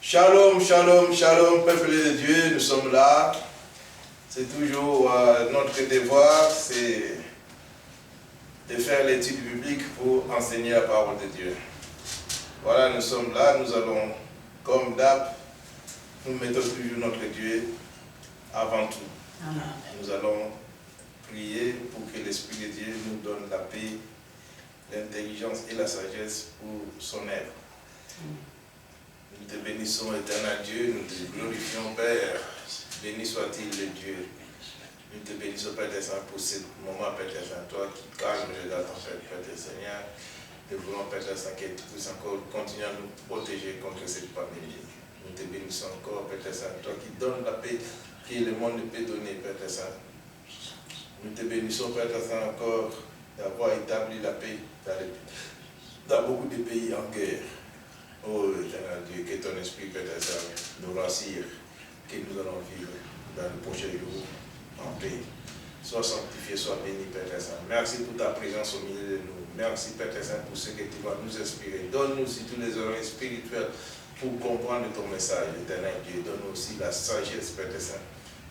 Shalom, shalom, shalom, peuple de Dieu, nous sommes là. C'est toujours notre devoir, c'est de faire l'étude biblique pour enseigner la parole de Dieu. Voilà, nous sommes là, nous allons, comme d'hab, nous mettons toujours notre Dieu avant tout. Amen. Nous allons prier pour que l'Esprit de Dieu nous donne la paix, l'intelligence et la sagesse pour son œuvre. Nous te bénissons, éternel Dieu, nous te glorifions, Père. Béni soit-il le Dieu. Nous te bénissons, Père des Saints, pour ce moment, Père des Saints, toi qui calme le regard ton Père des Seigneur. Nous voulons, Père des Saints, que tu puisses encore continuer à nous protéger contre cette pandémie. Nous te bénissons encore, Père des Saints, toi qui donnes la paix que le monde ne peut donner, Père des Saints. Nous te bénissons, Père des Saints, encore d'avoir établi la paix dans beaucoup de pays en guerre. Oh, éternel Dieu, que ton esprit, Père des Saints, nous rassure, que nous allons vivre dans le prochain jour en paix. Sois sanctifié, sois béni, Père des Saints. Merci pour ta présence au milieu de nous. Merci, Père des Saints, pour ce que tu vas nous inspirer. Donne-nous aussi tous les oreilles spirituelles pour comprendre ton message, éternel Dieu. Donne-nous aussi la sagesse, Père des Saints,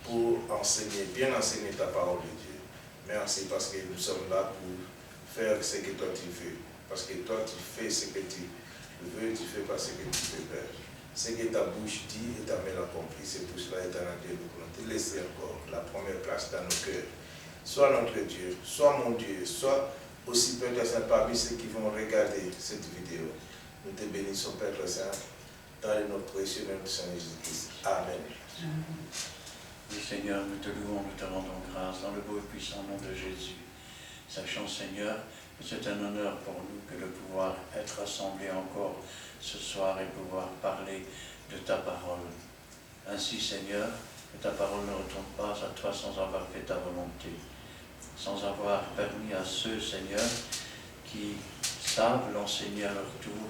pour enseigner, bien enseigner ta parole de Dieu. Merci parce que nous sommes là pour faire ce que toi tu veux. Parce que toi tu fais ce que tu veux, tu fais pas ce que tu veux, Père. Ce que ta bouche dit et ta main l'accomplit. C'est pour cela, éternel Dieu, nous voulons te laisser encore la première place dans nos cœurs. Sois notre Dieu, sois mon Dieu, sois aussi, Père très Saint, parmi ceux qui vont regarder cette vidéo. Nous te bénissons, Père très Saint, dans notre précieux nom de Saint Jésus-Christ. Amen. Oui, Seigneur, nous te louons, nous te rendons grâce dans le beau et puissant nom de Jésus. Sachant, Seigneur, que c'est un honneur pour nous que de pouvoir être rassemblés encore ce soir et pouvoir parler de ta parole. Ainsi, Seigneur, que ta parole ne retourne pas à toi sans avoir fait ta volonté, sans avoir permis à ceux, Seigneur, qui savent l'enseigner à leur tour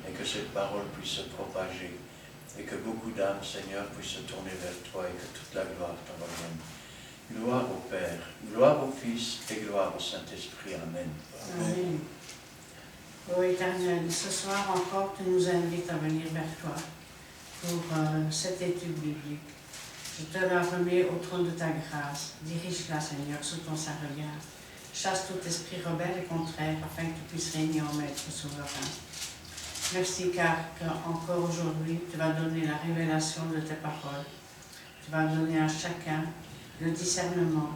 et que cette parole puisse se propager et que beaucoup d'âmes, Seigneur, puissent se tourner vers toi et que toute la gloire t'en revienne. Gloire au Père, gloire au Fils et gloire au Saint-Esprit. Amen. Amen. Ô Éternel, ce soir encore, tu nous invites à venir vers toi pour cette étude biblique. Je te la remets au trône de ta grâce. Dirige-la, Seigneur, sous ton saint regard. Chasse tout esprit rebelle et contraire, afin que tu puisses régner en maître souverain. Merci car encore aujourd'hui, tu vas donner la révélation de tes paroles. Tu vas donner à chacun le discernement.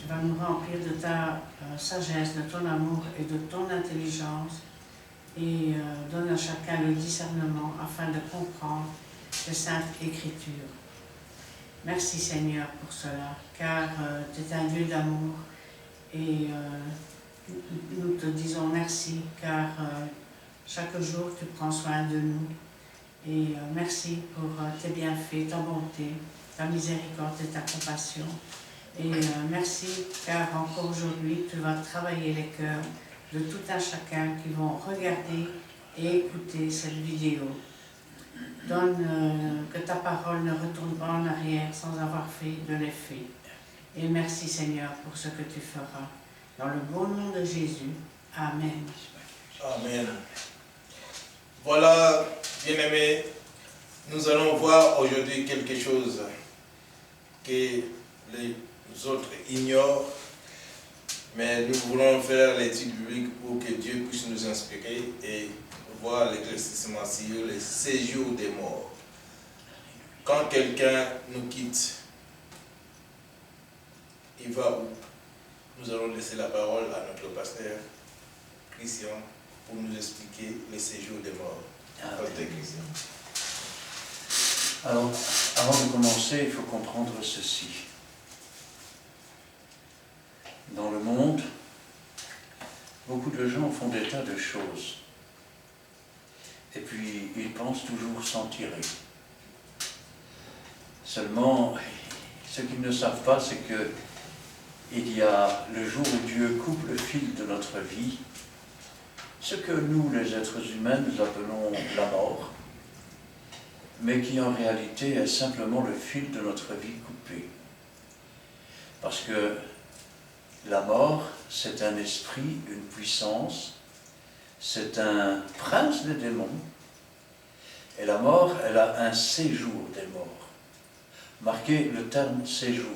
Tu vas nous remplir de ta sagesse, de ton amour et de ton intelligence. Et donne à chacun le discernement afin de comprendre les saintes Écritures. Merci Seigneur pour cela, car tu es un Dieu d'amour et nous te disons merci, car chaque jour tu prends soin de nous. Et merci pour tes bienfaits, ta bonté, ta miséricorde et ta compassion. Et merci, car encore aujourd'hui tu vas travailler les cœurs de tout un chacun qui vont regarder et écouter cette vidéo. Donne que ta parole ne retourne pas en arrière sans avoir fait de l'effet. Et merci Seigneur pour ce que tu feras. Dans le bon nom de Jésus. Amen. Amen. Voilà, bien-aimés, nous allons voir aujourd'hui quelque chose que les autres ignorent, mais nous voulons faire l'étude biblique pour que Dieu puisse nous inspirer et voir l'éclaircissement sur le séjour des morts. Quand quelqu'un nous quitte, il va où? Nous allons laisser la parole à notre pasteur Christian pour nous expliquer le séjour des morts. Pasteur Christian. Alors, avant de commencer, il faut comprendre ceci. Dans le monde, beaucoup de gens font des tas de choses. Et puis, ils pensent toujours s'en tirer. Seulement, ce qu'ils ne savent pas, c'est que il y a le jour où Dieu coupe le fil de notre vie, ce que nous, les êtres humains, nous appelons la mort, mais qui en réalité est simplement le fil de notre vie coupé. Parce que la mort, c'est un esprit, une puissance, c'est un prince des démons, Et la mort, elle a un séjour des morts. Marquez le terme séjour.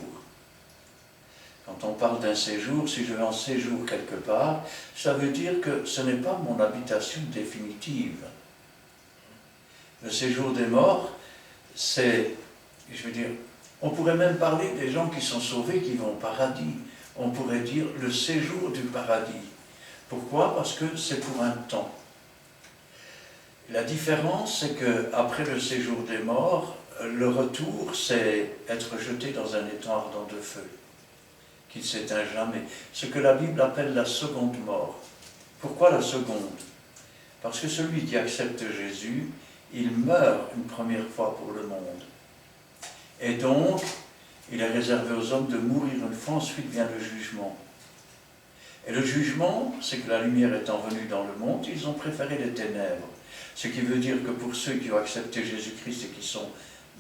Quand on parle d'un séjour, si je vais en séjour quelque part, ça veut dire que ce n'est pas mon habitation définitive. Le séjour des morts, c'est, je veux dire, on pourrait même parler des gens qui sont sauvés, qui vont au paradis. On pourrait dire le séjour du paradis. Pourquoi? Parce que c'est pour un temps. La différence, c'est qu'après le séjour des morts, le retour, c'est être jeté dans un étang ardent de feu, qui ne s'éteint jamais. Ce que la Bible appelle la seconde mort. Pourquoi la seconde? Parce que celui qui accepte Jésus, il meurt une première fois pour le monde. Et donc, il est réservé aux hommes de mourir une fois, ensuite vient le jugement. Et le jugement, c'est que la lumière étant venue dans le monde, ils ont préféré les ténèbres. Ce qui veut dire que pour ceux qui ont accepté Jésus-Christ et qui sont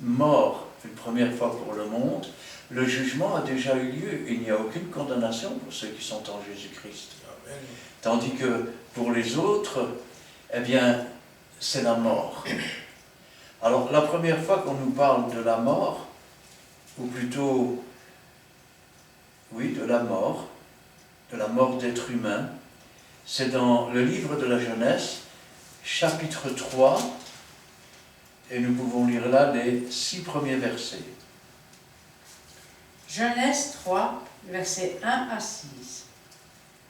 morts une première fois pour le monde, le jugement a déjà eu lieu. Il n'y a aucune condamnation pour ceux qui sont en Jésus-Christ. Tandis que pour les autres, eh bien, c'est la mort. Alors, la première fois qu'on nous parle de la mort, ou plutôt, oui, de la mort d'être humain, c'est dans le livre de la Genèse, chapitre 3, et nous pouvons lire là les 6 premiers versets. Genèse 3, versets 1 à 6.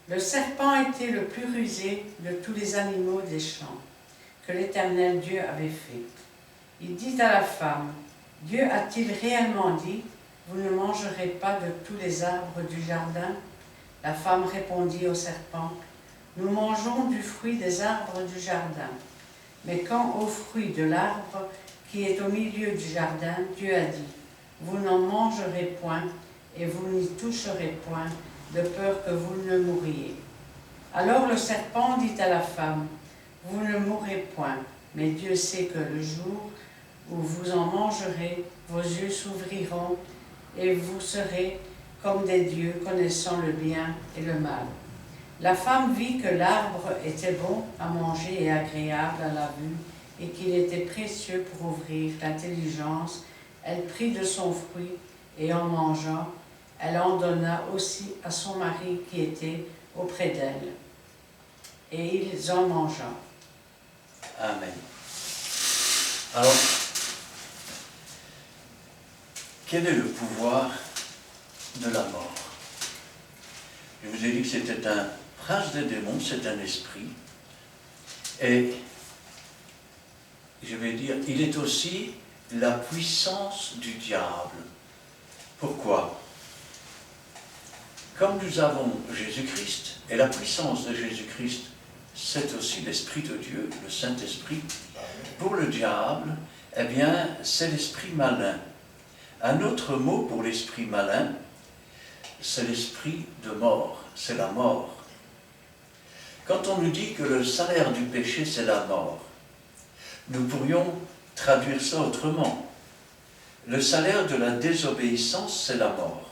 Le serpent était le plus rusé de tous les animaux des champs que l'Éternel Dieu avait fait. Il dit à la femme, Dieu a-t-il réellement dit, vous ne mangerez pas de tous les arbres du jardin? La femme répondit au serpent, nous mangeons du fruit des arbres du jardin. Mais quand au fruit de l'arbre qui est au milieu du jardin, Dieu a dit, vous n'en mangerez point et vous n'y toucherez point, de peur que vous ne mouriez. Alors le serpent dit à la femme, vous ne mourrez point, mais Dieu sait que le jour où vous en mangerez, vos yeux s'ouvriront et vous serez comme des dieux connaissant le bien et le mal. La femme vit que l'arbre était bon à manger et agréable à la vue et qu'il était précieux pour ouvrir l'intelligence. Elle prit de son fruit et en mangeant, elle en donna aussi à son mari qui était auprès d'elle. Et ils en mangèrent. Amen. Alors, quel est le pouvoir de la mort? Je vous ai dit que c'était un prince des démons, c'est un esprit. Et, je vais dire, il est aussi la puissance du diable. Pourquoi? Comme nous avons Jésus-Christ, et la puissance de Jésus-Christ, c'est aussi l'Esprit de Dieu, le Saint-Esprit. Pour le diable, eh bien, c'est l'esprit malin. Un autre mot pour l'esprit malin, c'est l'esprit de mort, c'est la mort. Quand on nous dit que le salaire du péché, c'est la mort, nous pourrions traduire ça autrement. Le salaire de la désobéissance, c'est la mort.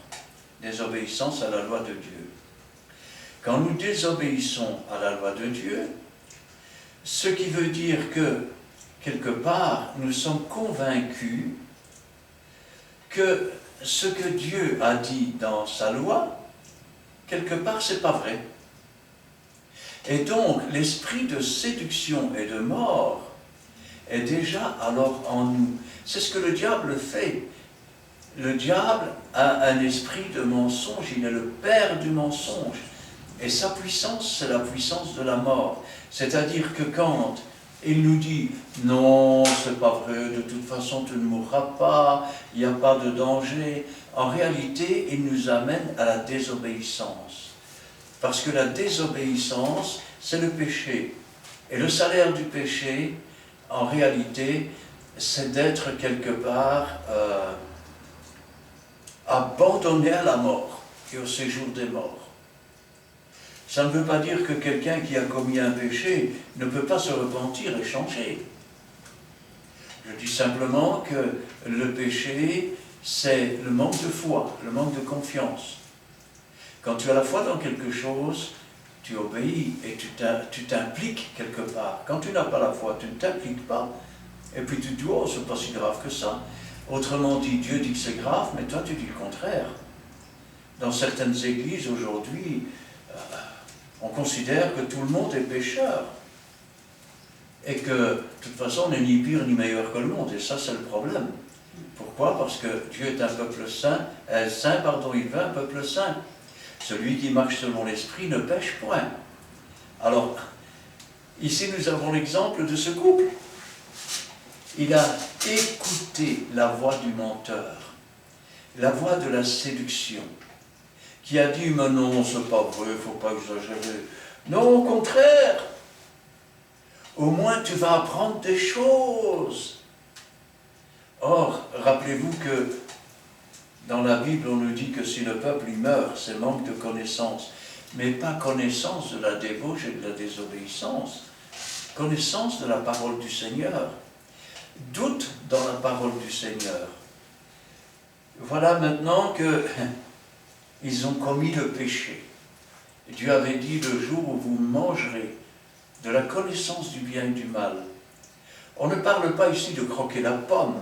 Désobéissance à la loi de Dieu. Quand nous désobéissons à la loi de Dieu, ce qui veut dire que, quelque part, nous sommes convaincus que ce que Dieu a dit dans sa loi, quelque part, c'est pas vrai. Et donc, l'esprit de séduction et de mort est déjà alors en nous. C'est ce que le diable fait. Le diable a un esprit de mensonge, il est le père du mensonge. Et sa puissance, c'est la puissance de la mort. C'est-à-dire que quand il nous dit « Non, c'est pas vrai, de toute façon tu ne mourras pas, il n'y a pas de danger », en réalité, il nous amène à la désobéissance. Parce que la désobéissance, c'est le péché. Et le salaire du péché, en réalité, c'est d'être quelque part abandonné à la mort et au séjour des morts. Ça ne veut pas dire que quelqu'un qui a commis un péché ne peut pas se repentir et changer. Je dis simplement que le péché, c'est le manque de foi, le manque de confiance. Quand tu as la foi dans quelque chose, tu obéis et tu t'impliques quelque part. Quand tu n'as pas la foi, tu ne t'impliques pas Et puis tu dis, oh, c'est pas si grave que ça. Autrement dit, Dieu dit que c'est grave, mais toi tu dis le contraire. Dans certaines églises aujourd'hui, on considère que tout le monde est pécheur. Et que, de toute façon, on n'est ni pire ni meilleur que le monde. Et ça, c'est le problème. Pourquoi? Parce que Dieu est un peuple saint, il veut un peuple saint. Celui qui marche selon l'esprit ne pêche point. Alors, ici nous avons l'exemple de ce couple. Il a écouté la voix du menteur, la voix de la séduction, qui a dit, mais non, c'est pas vrai, il ne faut pas exagérer. Non, au contraire, au moins tu vas apprendre des choses. Or, rappelez-vous que dans la Bible, on nous dit que si le peuple y meurt, c'est manque de connaissance, mais pas connaissance de la débauche et de la désobéissance, connaissance de la parole du Seigneur. Doute dans la parole du Seigneur. Voilà maintenant que ils ont commis le péché. Dieu avait dit, le jour où vous mangerez de la connaissance du bien et du mal. On ne parle pas ici de croquer la pomme.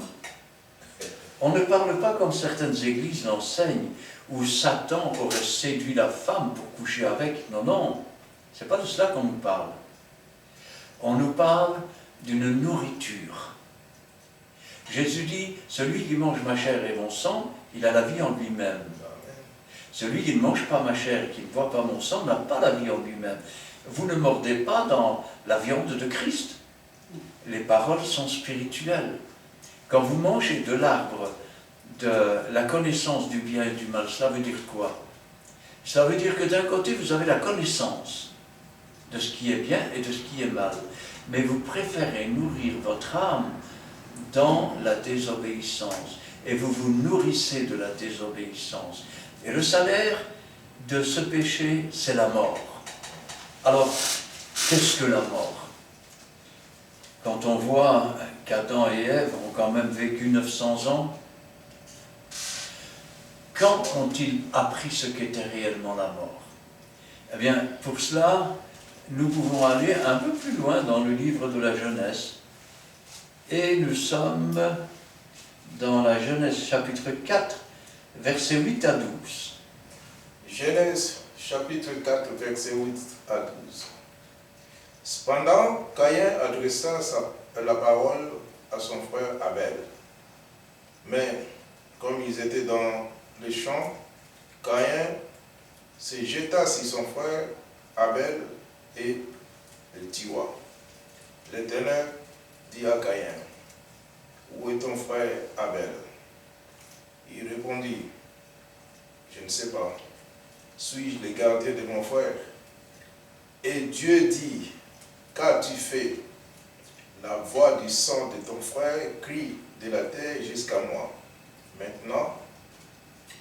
On ne parle pas comme certaines églises l'enseignent, où Satan aurait séduit la femme pour coucher avec. Non, non, c'est pas de cela qu'on nous parle. On nous parle d'une nourriture. Jésus dit, celui qui mange ma chair et mon sang, il a la vie en lui-même. Celui qui ne mange pas ma chair et qui ne boit pas mon sang n'a pas la vie en lui-même. Vous ne mordez pas dans la viande de Christ. Les paroles sont spirituelles. Quand vous mangez de l'arbre de la connaissance du bien et du mal, cela veut dire quoi? Cela veut dire que d'un côté, vous avez la connaissance de ce qui est bien et de ce qui est mal. Mais vous préférez nourrir votre âme dans la désobéissance. Et vous vous nourrissez de la désobéissance. Et le salaire de ce péché, c'est la mort. Alors, qu'est-ce que la mort? Quand on voit qu'Adam et Ève ont quand même vécu 900 ans, quand ont-ils appris ce qu'était réellement la mort? Eh bien, pour cela, nous pouvons aller un peu plus loin dans le livre de la Genèse. Et nous sommes dans la Genèse chapitre 4, versets 8 à 12. Genèse chapitre 4, versets 8 à 12. Cependant, Caïn adressa la parole à son frère Abel. Mais, comme ils étaient dans les champs, Caïn se jeta sur son frère Abel et le tua. L'Éternel dit à Caïn, « Où est ton frère Abel ?» Il répondit, « Je ne sais pas. Suis-je le gardien de mon frère ?» Et Dieu dit, « Qu'as-tu fait? La voix du sang de ton frère crie de la terre jusqu'à moi. Maintenant,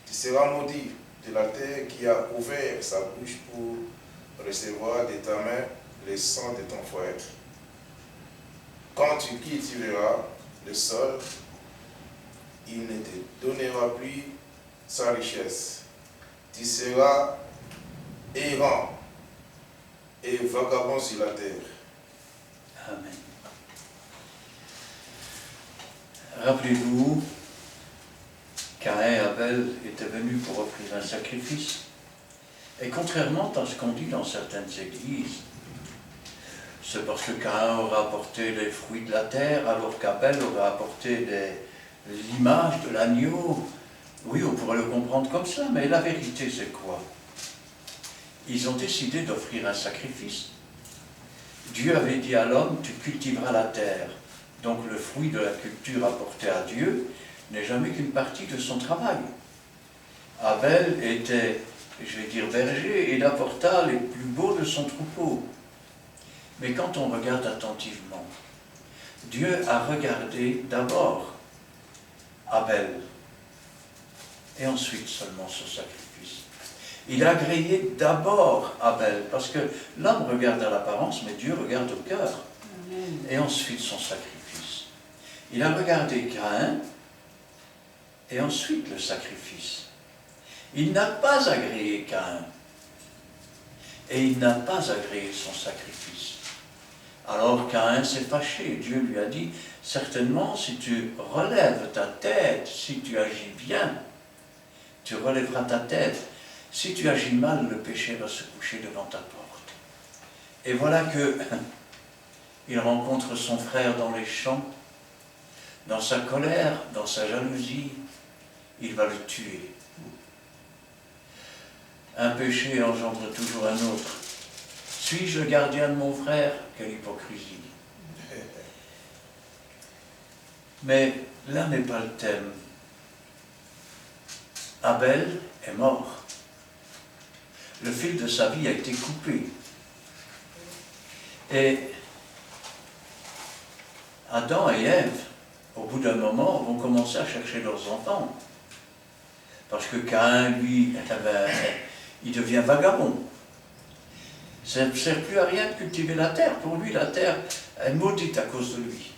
tu seras maudit de la terre qui a ouvert sa bouche pour recevoir de ta main le sang de ton frère. Quand tu cultiveras le sol, il ne te donnera plus sa richesse. Tu seras errant et vagabond sur la terre. » Amen. Rappelez-vous, Caïn et Abel étaient venus pour offrir un sacrifice. Et contrairement à ce qu'on dit dans certaines églises, c'est parce que Caïn aura apporté les fruits de la terre, alors qu'Abel aura apporté l'image de l'agneau. Oui, on pourrait le comprendre comme ça, mais la vérité, c'est quoi? Ils ont décidé d'offrir un sacrifice. Dieu avait dit à l'homme, tu cultiveras la terre. Donc le fruit de la culture apporté à Dieu n'est jamais qu'une partie de son travail. Abel était, je vais dire, berger, et il apporta les plus beaux de son troupeau. Mais quand on regarde attentivement, Dieu a regardé d'abord Abel, et ensuite seulement ce sacrifice. Il a agréé d'abord Abel, parce que l'homme regarde à l'apparence, mais Dieu regarde au cœur. Et ensuite son sacrifice. Il a regardé Caïn, et ensuite le sacrifice. Il n'a pas agréé Caïn, et il n'a pas agréé son sacrifice. Alors Caïn s'est fâché. Dieu lui a dit, certainement si tu relèves ta tête, si tu agis bien, tu relèveras ta tête. Si tu agis mal, le péché va se coucher devant ta porte. Et voilà que il rencontre son frère dans les champs. Dans sa colère, dans sa jalousie, il va le tuer. Un péché engendre toujours un autre. Suis-je le gardien de mon frère? Quelle hypocrisie. Mais là n'est pas le thème. Abel est mort. Le fil de sa vie a été coupé. Et Adam et Ève, au bout d'un moment, vont commencer à chercher leurs enfants. Parce que Caïn, lui, il devient vagabond. Ça ne sert plus à rien de cultiver la terre. Pour lui, la terre est maudite à cause de lui.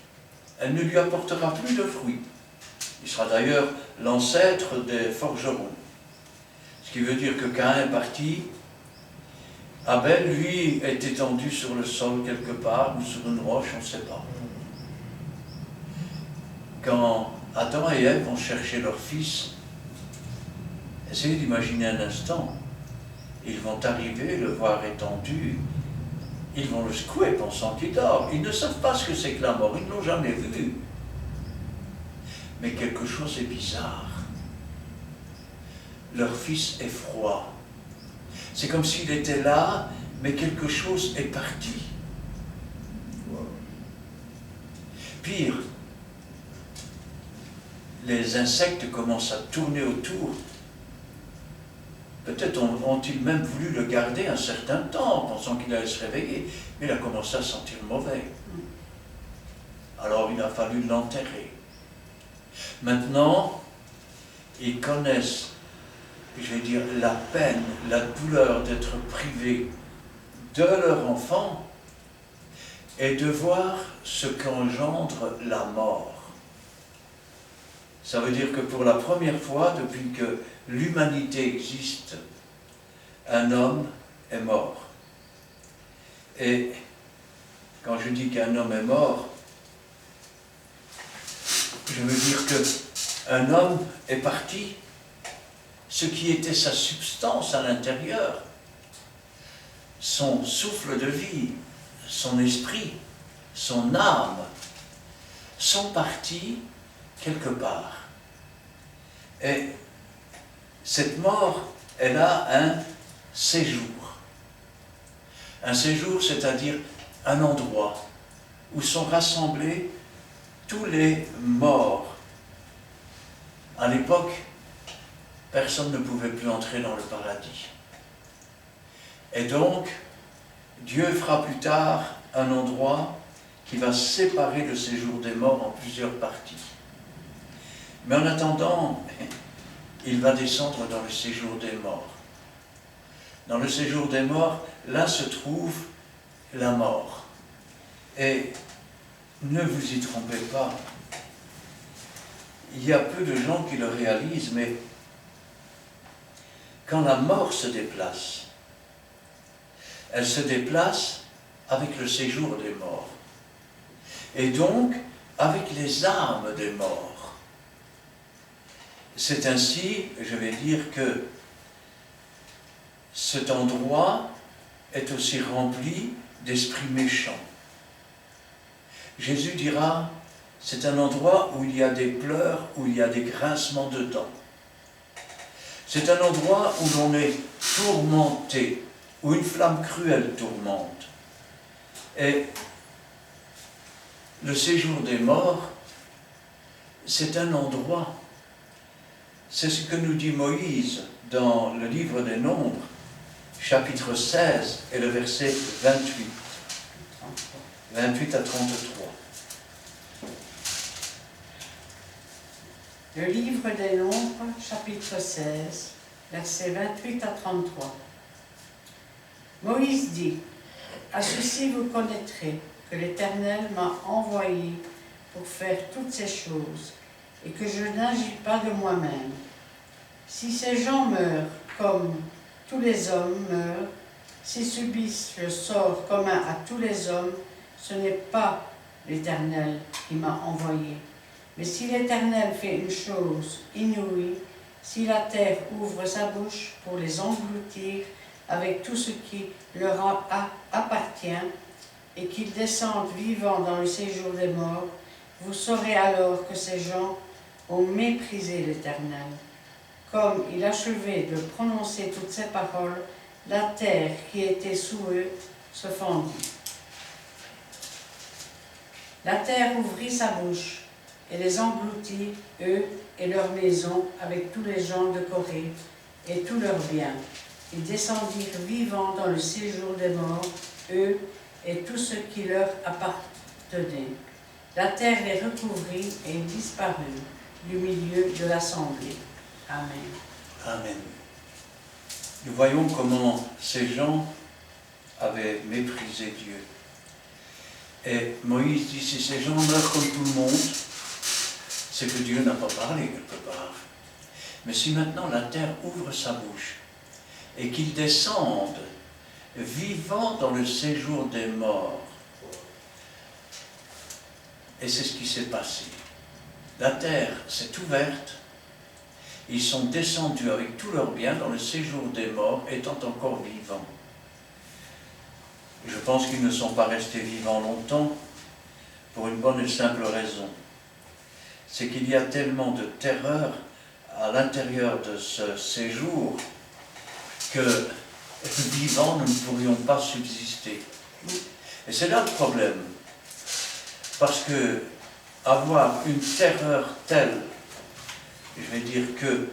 Elle ne lui apportera plus de fruits. Il sera d'ailleurs l'ancêtre des forgerons. Ce qui veut dire que Caïn est parti. Abel, lui, est étendu sur le sol quelque part, ou sur une roche, on ne sait pas. Quand Adam et Ève vont chercher leur fils, essayez d'imaginer un instant, ils vont arriver, le voir étendu, ils vont le secouer pensant qu'il dort. Ils ne savent pas ce que c'est que la mort, ils ne l'ont jamais vu. Mais quelque chose est bizarre. Leur fils est froid. C'est comme s'il était là, mais quelque chose est parti. Pire, les insectes commencent à tourner autour. Peut-être ont-ils même voulu le garder un certain temps, pensant qu'il allait se réveiller, mais il a commencé à sentir mauvais. Alors il a fallu l'enterrer. Maintenant, ils connaissent, je vais dire, la peine, la douleur d'être privés de leur enfant et de voir ce qu'engendre la mort. Ça veut dire que pour la première fois, depuis que l'humanité existe, un homme est mort. Et quand je dis qu'un homme est mort, je veux dire qu'un homme est parti, ce qui était sa substance à l'intérieur, son souffle de vie, son esprit, son âme, sont partis quelque part. Et cette mort, elle a un séjour. Un séjour, c'est-à-dire un endroit où sont rassemblés tous les morts. À l'époque, personne ne pouvait plus entrer dans le paradis. Et donc, Dieu fera plus tard un endroit qui va séparer le séjour des morts en plusieurs parties. Mais en attendant, il va descendre dans le séjour des morts. Dans le séjour des morts, là se trouve la mort. Et ne vous y trompez pas. Il y a peu de gens qui le réalisent, mais quand la mort se déplace, elle se déplace avec le séjour des morts. Et donc, avec les âmes des morts. C'est ainsi, je vais dire, que cet endroit est aussi rempli d'esprits méchants. Jésus dira, c'est un endroit où il y a des pleurs, où il y a des grincements de dents. C'est un endroit où l'on est tourmenté, où une flamme cruelle tourmente. Et le séjour des morts, c'est un endroit. C'est ce que nous dit Moïse dans le livre des Nombres, chapitre 16 et le verset 28. 28 à 33. Le livre des Nombres, chapitre 16, versets 28 à 33. Moïse dit, « À ceci vous connaîtrez que l'Éternel m'a envoyé pour faire toutes ces choses, et que je n'agis pas de moi-même. Si ces gens meurent comme tous les hommes meurent, s'ils subissent le sort commun à tous les hommes, ce n'est pas l'Éternel qui m'a envoyé. Mais si l'Éternel fait une chose inouïe, si la terre ouvre sa bouche pour les engloutir avec tout ce qui leur appartient, et qu'ils descendent vivants dans le séjour des morts, vous saurez alors que ces gens ont méprisé l'Éternel. Comme il achevait de prononcer toutes ces paroles, la terre qui était sous eux se fendit. La terre ouvrit sa bouche et les engloutit, eux et leurs maisons, avec tous les gens de Corée et tous leurs biens. Ils descendirent vivants dans le séjour des morts, eux et tout ce qui leur appartenait. La terre les recouvrit et disparut du milieu de l'assemblée. Amen. Amen. Nous voyons comment ces gens avaient méprisé Dieu. Et Moïse dit, si ces gens meurent comme tout le monde, c'est que Dieu n'a pas parlé quelque part. Mais si maintenant la terre ouvre sa bouche et qu'ils descendent vivants dans le séjour des morts, et c'est ce qui s'est passé. La terre s'est ouverte, ils sont descendus avec tous leurs biens dans le séjour des morts, étant encore vivants. Je pense qu'ils ne sont pas restés vivants longtemps, pour une bonne et simple raison. C'est qu'il y a tellement de terreur à l'intérieur de ce séjour que vivants, nous ne pourrions pas subsister. Et c'est là le problème. Parce que avoir une terreur telle, je vais dire que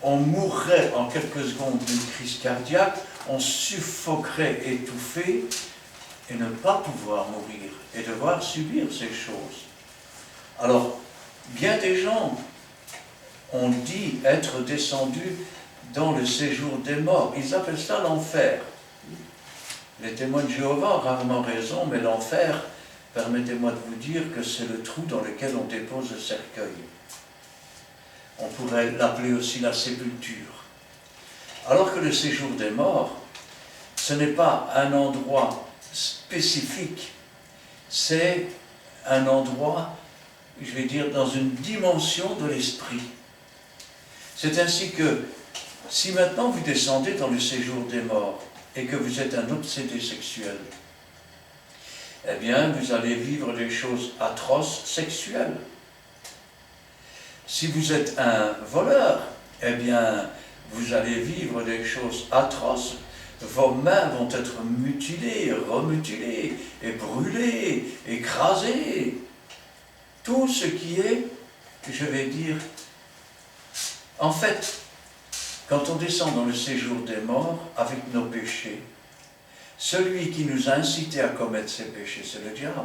on mourrait en quelques secondes d'une crise cardiaque, on suffoquerait étouffé et ne pas pouvoir mourir et devoir subir ces choses. Alors, bien des gens ont dit être descendus dans le séjour des morts. Ils appellent ça l'enfer. Les témoins de Jéhovah ont rarement raison, mais l'enfer, permettez-moi de vous dire que c'est le trou dans lequel on dépose le cercueil. On pourrait l'appeler aussi la sépulture. Alors que le séjour des morts, ce n'est pas un endroit spécifique, c'est un endroit, je vais dire, dans une dimension de l'esprit. C'est ainsi que, si maintenant vous descendez dans le séjour des morts et que vous êtes un obsédé sexuel, eh bien, vous allez vivre des choses atroces sexuelles. Si vous êtes un voleur, eh bien, vous allez vivre des choses atroces. Vos mains vont être mutilées, remutilées, et brûlées, écrasées. Tout ce qui est, je vais dire, en fait, quand on descend dans le séjour des morts avec nos péchés, celui qui nous a incités à commettre ces péchés, c'est le diable.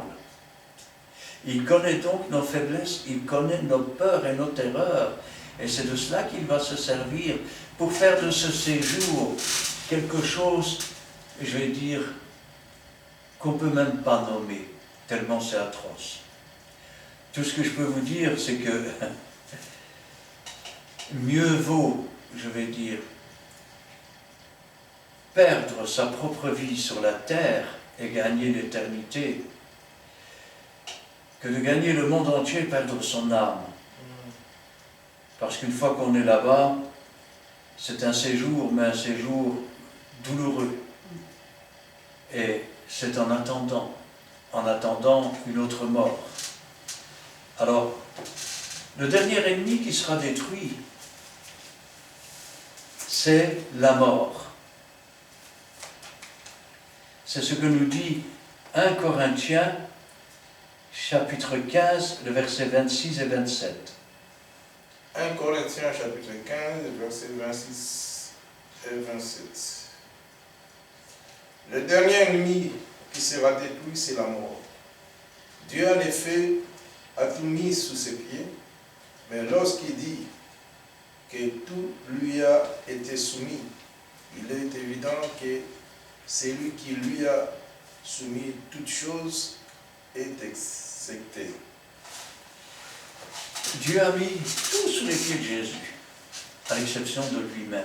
Il connaît donc nos faiblesses, il connaît nos peurs et nos terreurs. Et c'est de cela qu'il va se servir pour faire de ce séjour quelque chose, je vais dire, qu'on ne peut même pas nommer, tellement c'est atroce. Tout ce que je peux vous dire, c'est que mieux vaut, je vais dire, perdre sa propre vie sur la terre et gagner l'éternité, que de gagner le monde entier et perdre son âme. Parce qu'une fois qu'on est là-bas, c'est un séjour, mais un séjour douloureux. Et c'est en attendant une autre mort. Alors, le dernier ennemi qui sera détruit, c'est la mort. C'est ce que nous dit 1 Corinthiens, chapitre 15, le verset 26 et 27. 1 Corinthiens, chapitre 15, versets 26 et 27. Le dernier ennemi qui sera détruit, c'est la mort. Dieu, en effet, a tout mis sous ses pieds, mais lorsqu'il dit que tout lui a été soumis, il est évident que celui qui lui a soumis toutes choses est exécuté. Dieu a mis tout sous les pieds de Jésus, à l'exception de lui-même.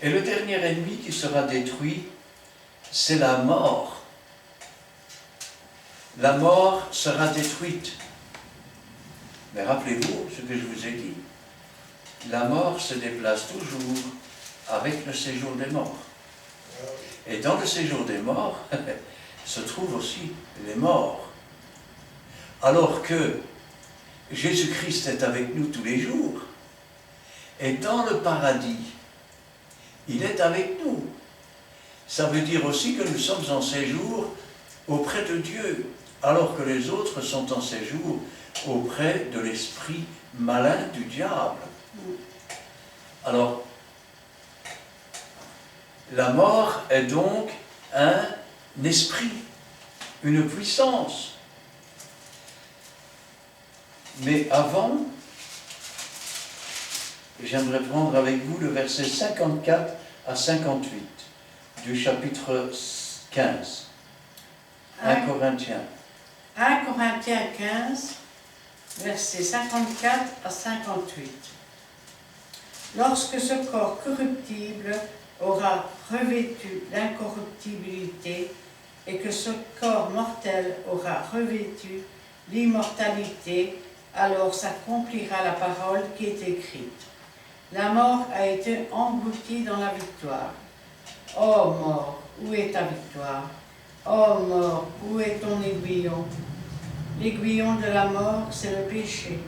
Et le dernier ennemi qui sera détruit, c'est la mort. la mort sera détruite. Mais rappelez-vous ce que je vous ai dit. La mort se déplace toujours avec le séjour des morts. Et dans le séjour des morts se trouvent aussi les morts. Alors que Jésus-Christ est avec nous tous les jours, et dans le paradis, il est avec nous. Ça veut dire aussi que nous sommes en séjour auprès de Dieu, alors que les autres sont en séjour auprès de l'esprit malin du diable. Alors, la mort est donc un esprit, une puissance. Mais avant, j'aimerais prendre avec vous le verset 54 à 58 du chapitre 15. 1 Corinthiens. 1 Corinthiens 15, versets 54 à 58. Lorsque ce corps corruptible aura revêtu l'incorruptibilité et que ce corps mortel aura revêtu l'immortalité, alors s'accomplira la parole qui est écrite. La mort a été engloutie dans la victoire. Ô mort, où est ta victoire? Ô mort, où est ton aiguillon? L'aiguillon de la mort, c'est le péché,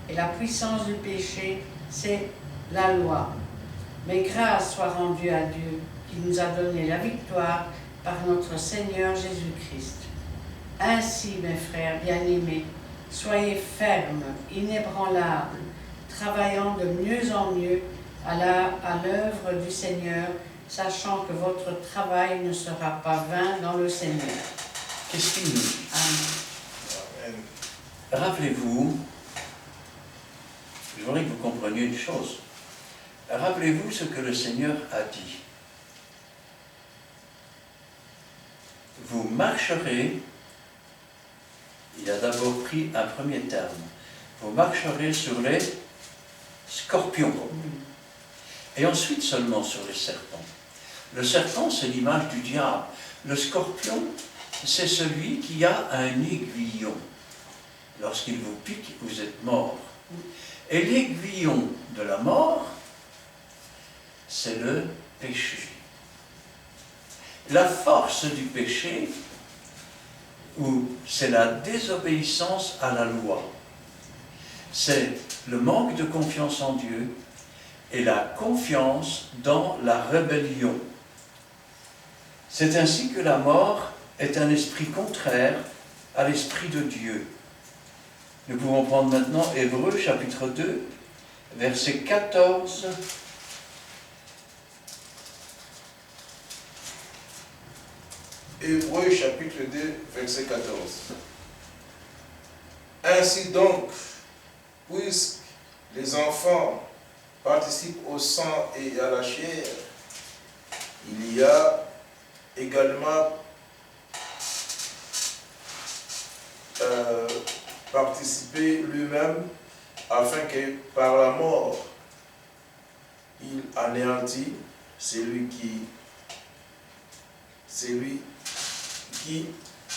et la puissance du péché, c'est la loi. Mais grâce soit rendue à Dieu, qui nous a donné la victoire par notre Seigneur Jésus-Christ. Ainsi, mes frères bien-aimés, soyez fermes, inébranlables, travaillant de mieux en mieux à l'œuvre du Seigneur, sachant que votre travail ne sera pas vain dans le Seigneur. Qu'est-ce qu'il nous dit? Amen. Rappelez-vous, je voudrais que vous compreniez une chose. Rappelez-vous ce que le Seigneur a dit. Vous marcherez, il a d'abord pris un premier terme, vous marcherez sur les scorpions, et ensuite seulement sur les serpents. Le serpent, c'est l'image du diable. Le scorpion, c'est celui qui a un aiguillon. Lorsqu'il vous pique, vous êtes mort. Et l'aiguillon de la mort, c'est le péché. La force du péché, c'est la désobéissance à la loi. C'est le manque de confiance en Dieu et la confiance dans la rébellion. C'est ainsi que la mort est un esprit contraire à l'esprit de Dieu. Nous pouvons prendre maintenant Hébreux chapitre 2, verset 14. Hébreux chapitre 2, verset 14. Ainsi donc, puisque les enfants participent au sang et à la chair, il y a également participé lui-même afin que par la mort, il anéantit celui qui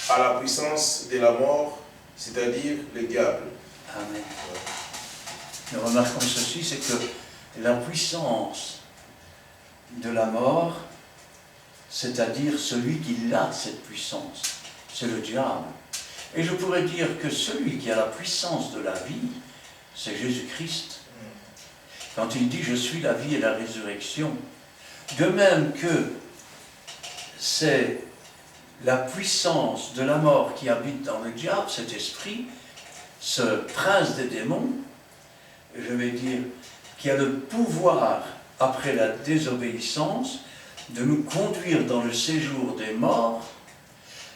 a la puissance de la mort, c'est-à-dire le diable. Amen. Nous remarquons ceci, c'est que la puissance de la mort, c'est-à-dire celui qui a cette puissance, c'est le diable. Et je pourrais dire que celui qui a la puissance de la vie, c'est Jésus-Christ. Quand il dit « Je suis la vie et la résurrection », de même que c'est la puissance de la mort qui habite dans le diable, cet esprit, ce prince des démons, je vais dire, qui a le pouvoir, après la désobéissance, de nous conduire dans le séjour des morts,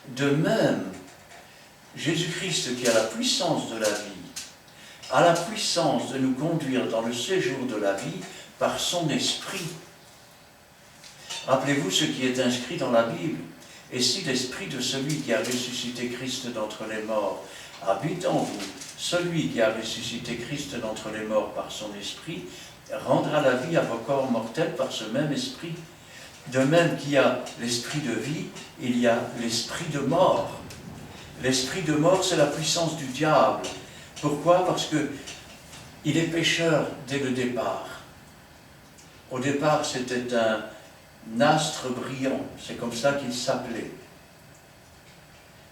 de même, Jésus-Christ qui a la puissance de la vie, a la puissance de nous conduire dans le séjour de la vie par son esprit. Rappelez-vous ce qui est inscrit dans la Bible. Et si l'esprit de celui qui a ressuscité Christ d'entre les morts habite en vous, celui qui a ressuscité Christ d'entre les morts par son esprit rendra la vie à vos corps mortels par ce même esprit. De même qu'il y a l'esprit de vie, il y a l'esprit de mort. L'esprit de mort, c'est la puissance du diable. Pourquoi? Parce qu'il est pécheur dès le départ. Au départ, c'était un astre brillant, c'est comme ça qu'il s'appelait.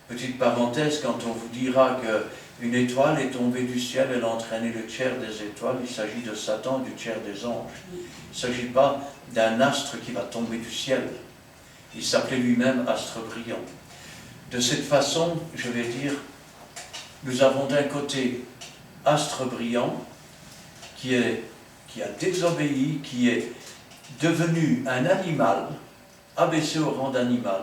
Petite parenthèse, quand on vous dira qu'une étoile est tombée du ciel, elle a entraîné le tiers des étoiles, il s'agit de Satan, du tiers des anges. Il ne s'agit pas d'un astre qui va tomber du ciel. Il s'appelait lui-même astre brillant. De cette façon, je vais dire, nous avons d'un côté astre brillant, qui a désobéi, qui est devenu un animal, abaissé au rang d'animal,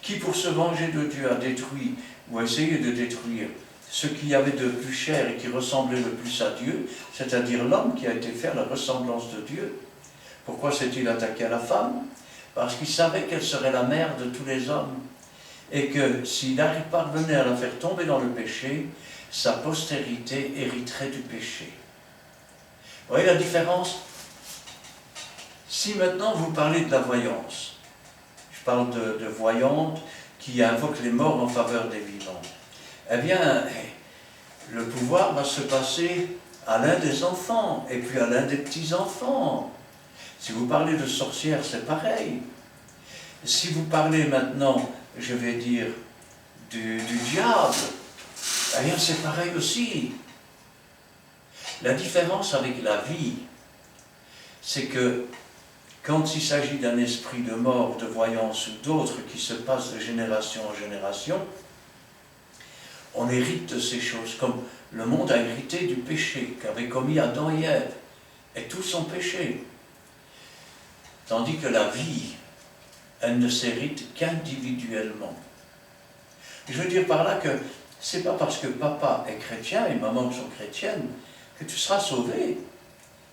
qui pour se venger de Dieu a détruit, ou a essayé de détruire, ce qu'il y avait de plus cher et qui ressemblait le plus à Dieu, c'est-à-dire l'homme qui a été fait à la ressemblance de Dieu. Pourquoi s'est-il attaqué à la femme? Parce qu'il savait qu'elle serait la mère de tous les hommes, et que s'il parvenait à la faire tomber dans le péché, sa postérité hériterait du péché. Vous voyez la différence? Si maintenant vous parlez de la voyance, je parle de voyante qui invoque les morts en faveur des vivants, eh bien, le pouvoir va se passer à l'un des enfants, et puis à l'un des petits-enfants. Si vous parlez de sorcières, c'est pareil. Si vous parlez maintenant, je vais dire, du diable, eh bien c'est pareil aussi. La différence avec la vie, c'est que quand il s'agit d'un esprit de mort, de voyance ou d'autres qui se passent de génération en génération, on hérite de ces choses, comme le monde a hérité du péché qu'avaient commis Adam et Ève, et tout son péché. Tandis que la vie, elle ne s'hérite qu'individuellement. Je veux dire par là que c'est pas parce que papa est chrétien et maman sont chrétiennes que tu seras sauvé.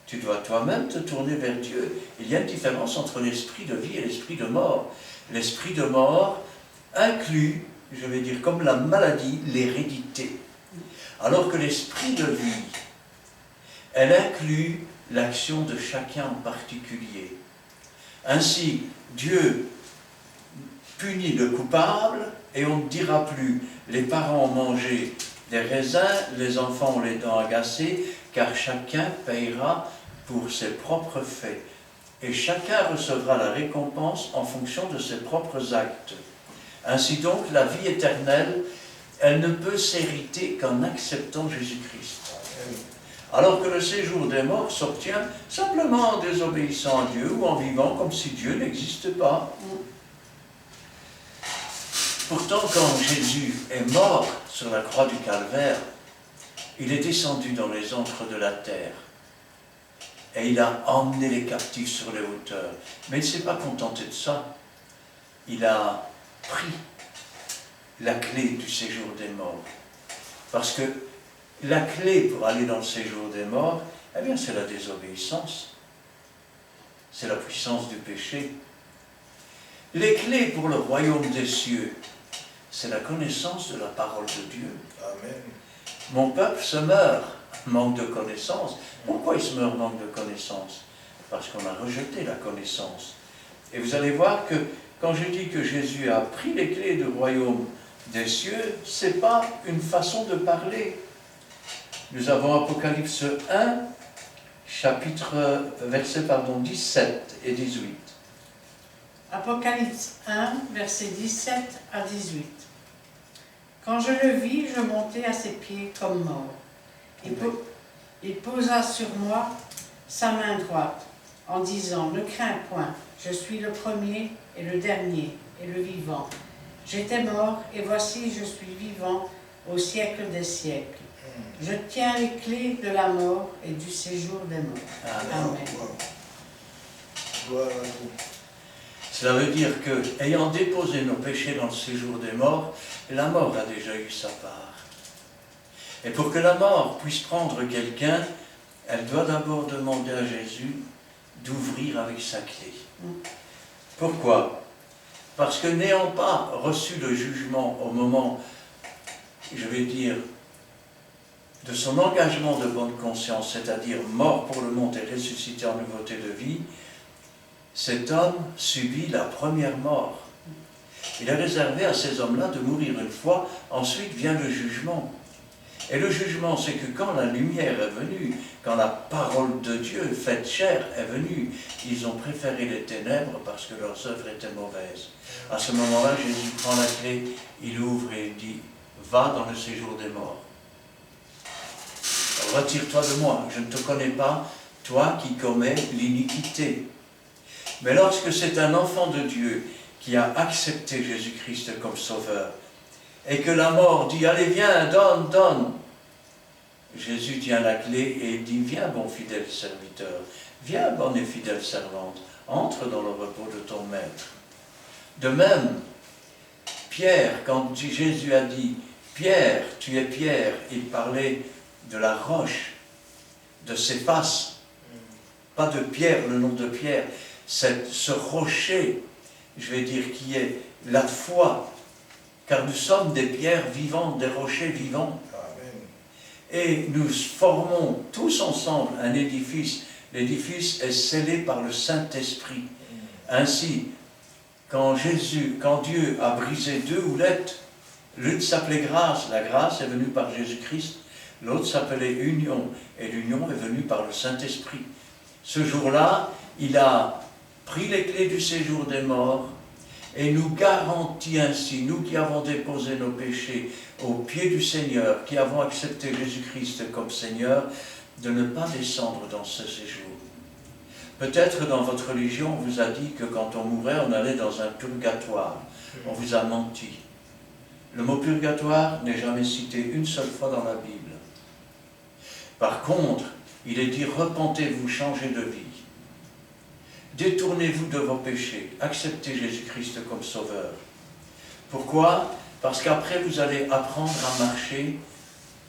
Tu dois toi-même te tourner vers Dieu. Il y a une différence entre l'esprit de vie et l'esprit de mort. L'esprit de mort inclut, je vais dire comme la maladie, l'hérédité. Alors que l'esprit de vie, elle inclut l'action de chacun en particulier. Ainsi, Dieu punit le coupable et on ne dira plus « les parents ont mangé des raisins, les enfants ont les dents agacées » car chacun payera pour ses propres faits. Et chacun recevra la récompense en fonction de ses propres actes. Ainsi donc, la vie éternelle, elle ne peut s'hériter qu'en acceptant Jésus-Christ. Alors que le séjour des morts s'obtient simplement en désobéissant à Dieu ou en vivant comme si Dieu n'existe pas. Pourtant, quand Jésus est mort sur la croix du Calvaire, il est descendu dans les antres de la terre et il a emmené les captifs sur les hauteurs. Mais il ne s'est pas contenté de ça. Il a pris la clé du séjour des morts. Parce que la clé pour aller dans le séjour des morts, eh bien c'est la désobéissance. C'est la puissance du péché. Les clés pour le royaume des cieux, c'est la connaissance de la parole de Dieu. Amen. Mon peuple se meurt, manque de connaissance. Pourquoi il se meurt, manque de connaissance? Parce qu'on a rejeté la connaissance. Et vous allez voir que quand je dis que Jésus a pris les clés du royaume des cieux, ce n'est pas une façon de parler. Nous avons Apocalypse 1, versets 17 et 18. Apocalypse 1, versets 17 à 18. Quand je le vis, je montai à ses pieds comme mort. Il posa sur moi sa main droite, en disant, ne crains point, je suis le premier et le dernier et le vivant. J'étais mort, et voici je suis vivant au siècle des siècles. Je tiens les clés de la mort et du séjour des morts. Amen. Gloire à Dieu. Cela veut dire que, ayant déposé nos péchés dans le séjour des morts, la mort a déjà eu sa part. Et pour que la mort puisse prendre quelqu'un, elle doit d'abord demander à Jésus d'ouvrir avec sa clé. Pourquoi? Parce que n'ayant pas reçu le jugement au moment, je vais dire, de son engagement de bonne conscience, c'est-à-dire mort pour le monde et ressuscité en nouveauté de vie, cet homme subit la première mort. Il est réservé à ces hommes-là de mourir une fois, ensuite vient le jugement. Et le jugement, c'est que quand la lumière est venue, quand la parole de Dieu faite chair est venue, ils ont préféré les ténèbres parce que leurs œuvres étaient mauvaises. À ce moment-là, Jésus prend la clé, il ouvre et il dit, va dans le séjour des morts. Retire-toi de moi, je ne te connais pas, toi qui commets l'iniquité. Mais lorsque c'est un enfant de Dieu qui a accepté Jésus-Christ comme sauveur, et que la mort dit, allez viens, donne, donne, Jésus tient la clé et il dit, viens bon fidèle serviteur, viens bonne et fidèle servante, entre dans le repos de ton maître. De même, Pierre, quand Jésus a dit, Pierre, tu es Pierre, il parlait de la roche, de Céphas, pas de Pierre, le nom de Pierre, c'est ce rocher, je vais dire, qui est la foi, car nous sommes des pierres vivantes, des rochers vivants. Amen. Et nous formons tous ensemble un édifice. L'édifice est scellé par le Saint-Esprit. Ainsi, quand Dieu a brisé deux houlettes, l'une s'appelait grâce, la grâce est venue par Jésus-Christ, l'autre s'appelait union, et l'union est venue par le Saint-Esprit. Ce jour-là, il a pris les clés du séjour des morts, et nous garantit ainsi, nous qui avons déposé nos péchés aux pieds du Seigneur, qui avons accepté Jésus-Christ comme Seigneur, de ne pas descendre dans ce séjour. Peut-être dans votre religion, on vous a dit que quand on mourait, on allait dans un purgatoire. On vous a menti. Le mot purgatoire n'est jamais cité une seule fois dans la Bible. Par contre, il est dit, repentez-vous, changez de vie. Détournez-vous de vos péchés, acceptez Jésus-Christ comme sauveur. Pourquoi? Parce qu'après vous allez apprendre à marcher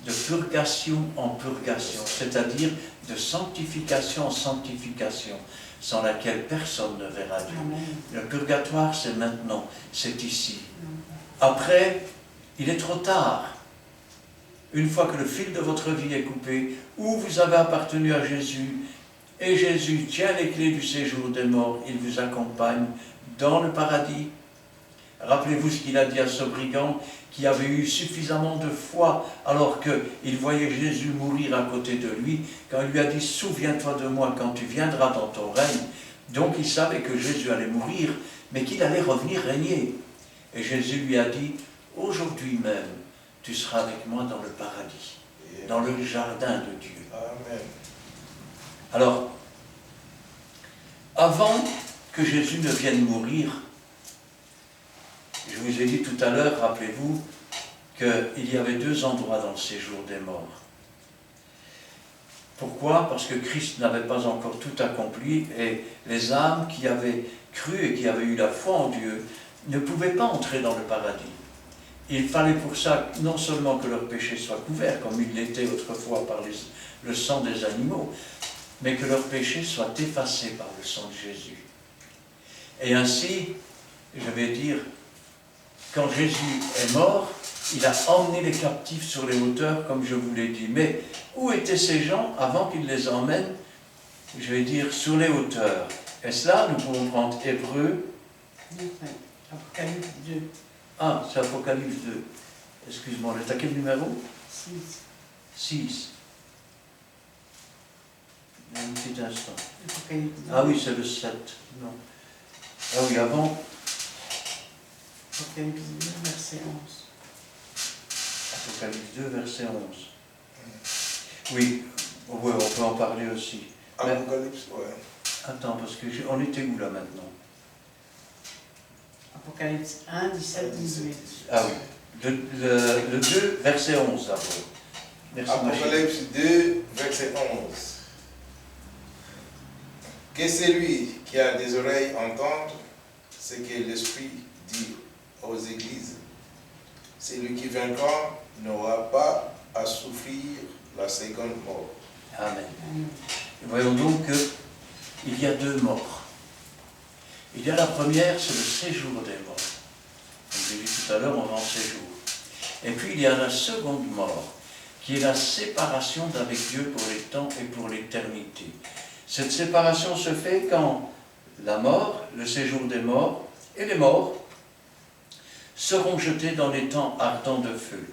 de purgation en purgation, c'est-à-dire de sanctification en sanctification, sans laquelle personne ne verra Dieu. Amen. Le purgatoire, c'est maintenant, c'est ici. Après, il est trop tard. Une fois que le fil de votre vie est coupé, ou vous avez appartenu à Jésus, et Jésus tient les clés du séjour des morts, il vous accompagne dans le paradis. Rappelez-vous ce qu'il a dit à ce brigand qui avait eu suffisamment de foi alors qu'il voyait Jésus mourir à côté de lui, quand il lui a dit « Souviens-toi de moi quand tu viendras dans ton règne ». Donc il savait que Jésus allait mourir, mais qu'il allait revenir régner. Et Jésus lui a dit « Aujourd'hui même, tu seras avec moi dans le paradis, dans le jardin de Dieu. » Amen. Alors, avant que Jésus ne vienne mourir, je vous ai dit tout à l'heure, rappelez-vous, qu'il y avait deux endroits dans le séjour des morts. Pourquoi? Parce que Christ n'avait pas encore tout accompli et les âmes qui avaient cru et qui avaient eu la foi en Dieu ne pouvaient pas entrer dans le paradis. Il fallait pour ça non seulement que leurs péchés soient couverts, comme ils l'étaient autrefois par le sang des animaux, mais que leurs péchés soient effacés par le sang de Jésus. Et ainsi, je vais dire, quand Jésus est mort, il a emmené les captifs sur les hauteurs, comme je vous l'ai dit. Mais où étaient ces gens avant qu'il les emmène, je vais dire, sur les hauteurs? Et cela, nous pouvons prendre Hébreux. Apocalypse 2. Ah, c'est Apocalypse 2. Excuse-moi, on est à quel numéro? 6. 6. Un petit instant. Apocalypse 2. Ah oui, c'est le 7. Non. Ah oui, avant. Apocalypse 2, verset 11. Apocalypse 2, verset 11. Oui, ouais, on peut en parler aussi. Apocalypse, ouais. Attends, parce que on était où là maintenant? Apocalypse 1, 17, 18. Ah oui, le 2, verset 11 d'abord. Merci. Apocalypse 2, verset 11. Que celui qui a des oreilles entende ce que l'Esprit dit aux églises. Celui qui vaincra n'aura pas à souffrir la seconde mort. Amen. Amen. Voyons donc qu'il y a deux morts. Il y a la première, c'est le séjour des morts. Comme j'ai dit tout à l'heure, on va en séjour. Et puis il y a la seconde mort, qui est la séparation d'avec Dieu pour les temps et pour l'éternité. Cette séparation se fait quand la mort, le séjour des morts et les morts seront jetés dans les temps ardents de feu.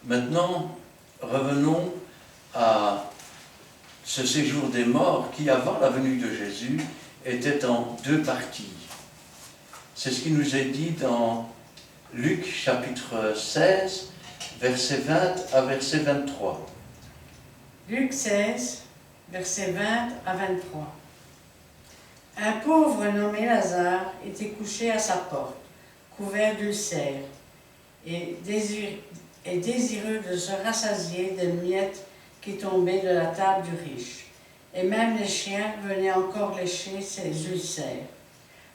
Maintenant, revenons à ce séjour des morts qui, avant la venue de Jésus, était en deux parties. C'est ce qui nous est dit dans Luc chapitre 16, verset 20 à verset 23. Luc 16, verset 20 à 23. Un pauvre nommé Lazare était couché à sa porte, couvert d'ulcères, et désireux de se rassasier des miettes qui tombaient de la table du riche. Et même les chiens venaient encore lécher ses ulcères.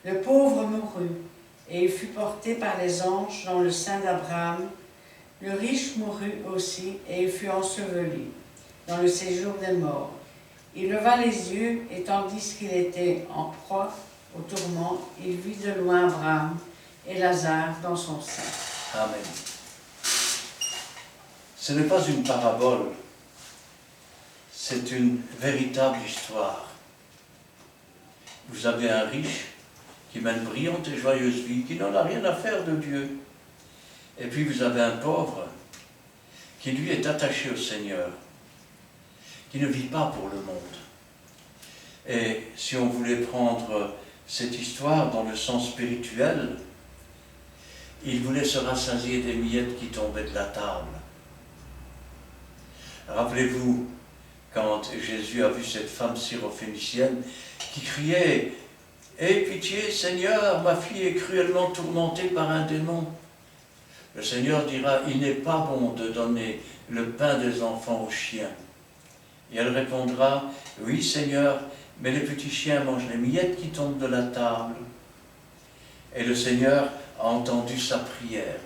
Le pauvre mourut, et il fut porté par les anges dans le sein d'Abraham. Le riche mourut aussi, et il fut enseveli dans le séjour des morts. Il leva les yeux, et tandis qu'il était en proie au tourment, il vit de loin Abraham et Lazare dans son sein. Amen. Ce n'est pas une parabole, c'est une véritable histoire. Vous avez un riche qui mène brillante et joyeuse vie, qui n'en a rien à faire de Dieu. Et puis vous avez un pauvre qui lui est attaché au Seigneur, qui ne vit pas pour le monde. Et si on voulait prendre cette histoire dans le sens spirituel, il voulait se rassasier des miettes qui tombaient de la table. Rappelez-vous, quand Jésus a vu cette femme syrophénicienne qui criait « Aie pitié, Seigneur, ma fille est cruellement tourmentée par un démon. » Le Seigneur dira « Il n'est pas bon de donner le pain des enfants aux chiens. » Et elle répondra « Oui, Seigneur, mais les petits chiens mangent les miettes qui tombent de la table. » Et le Seigneur a entendu sa prière.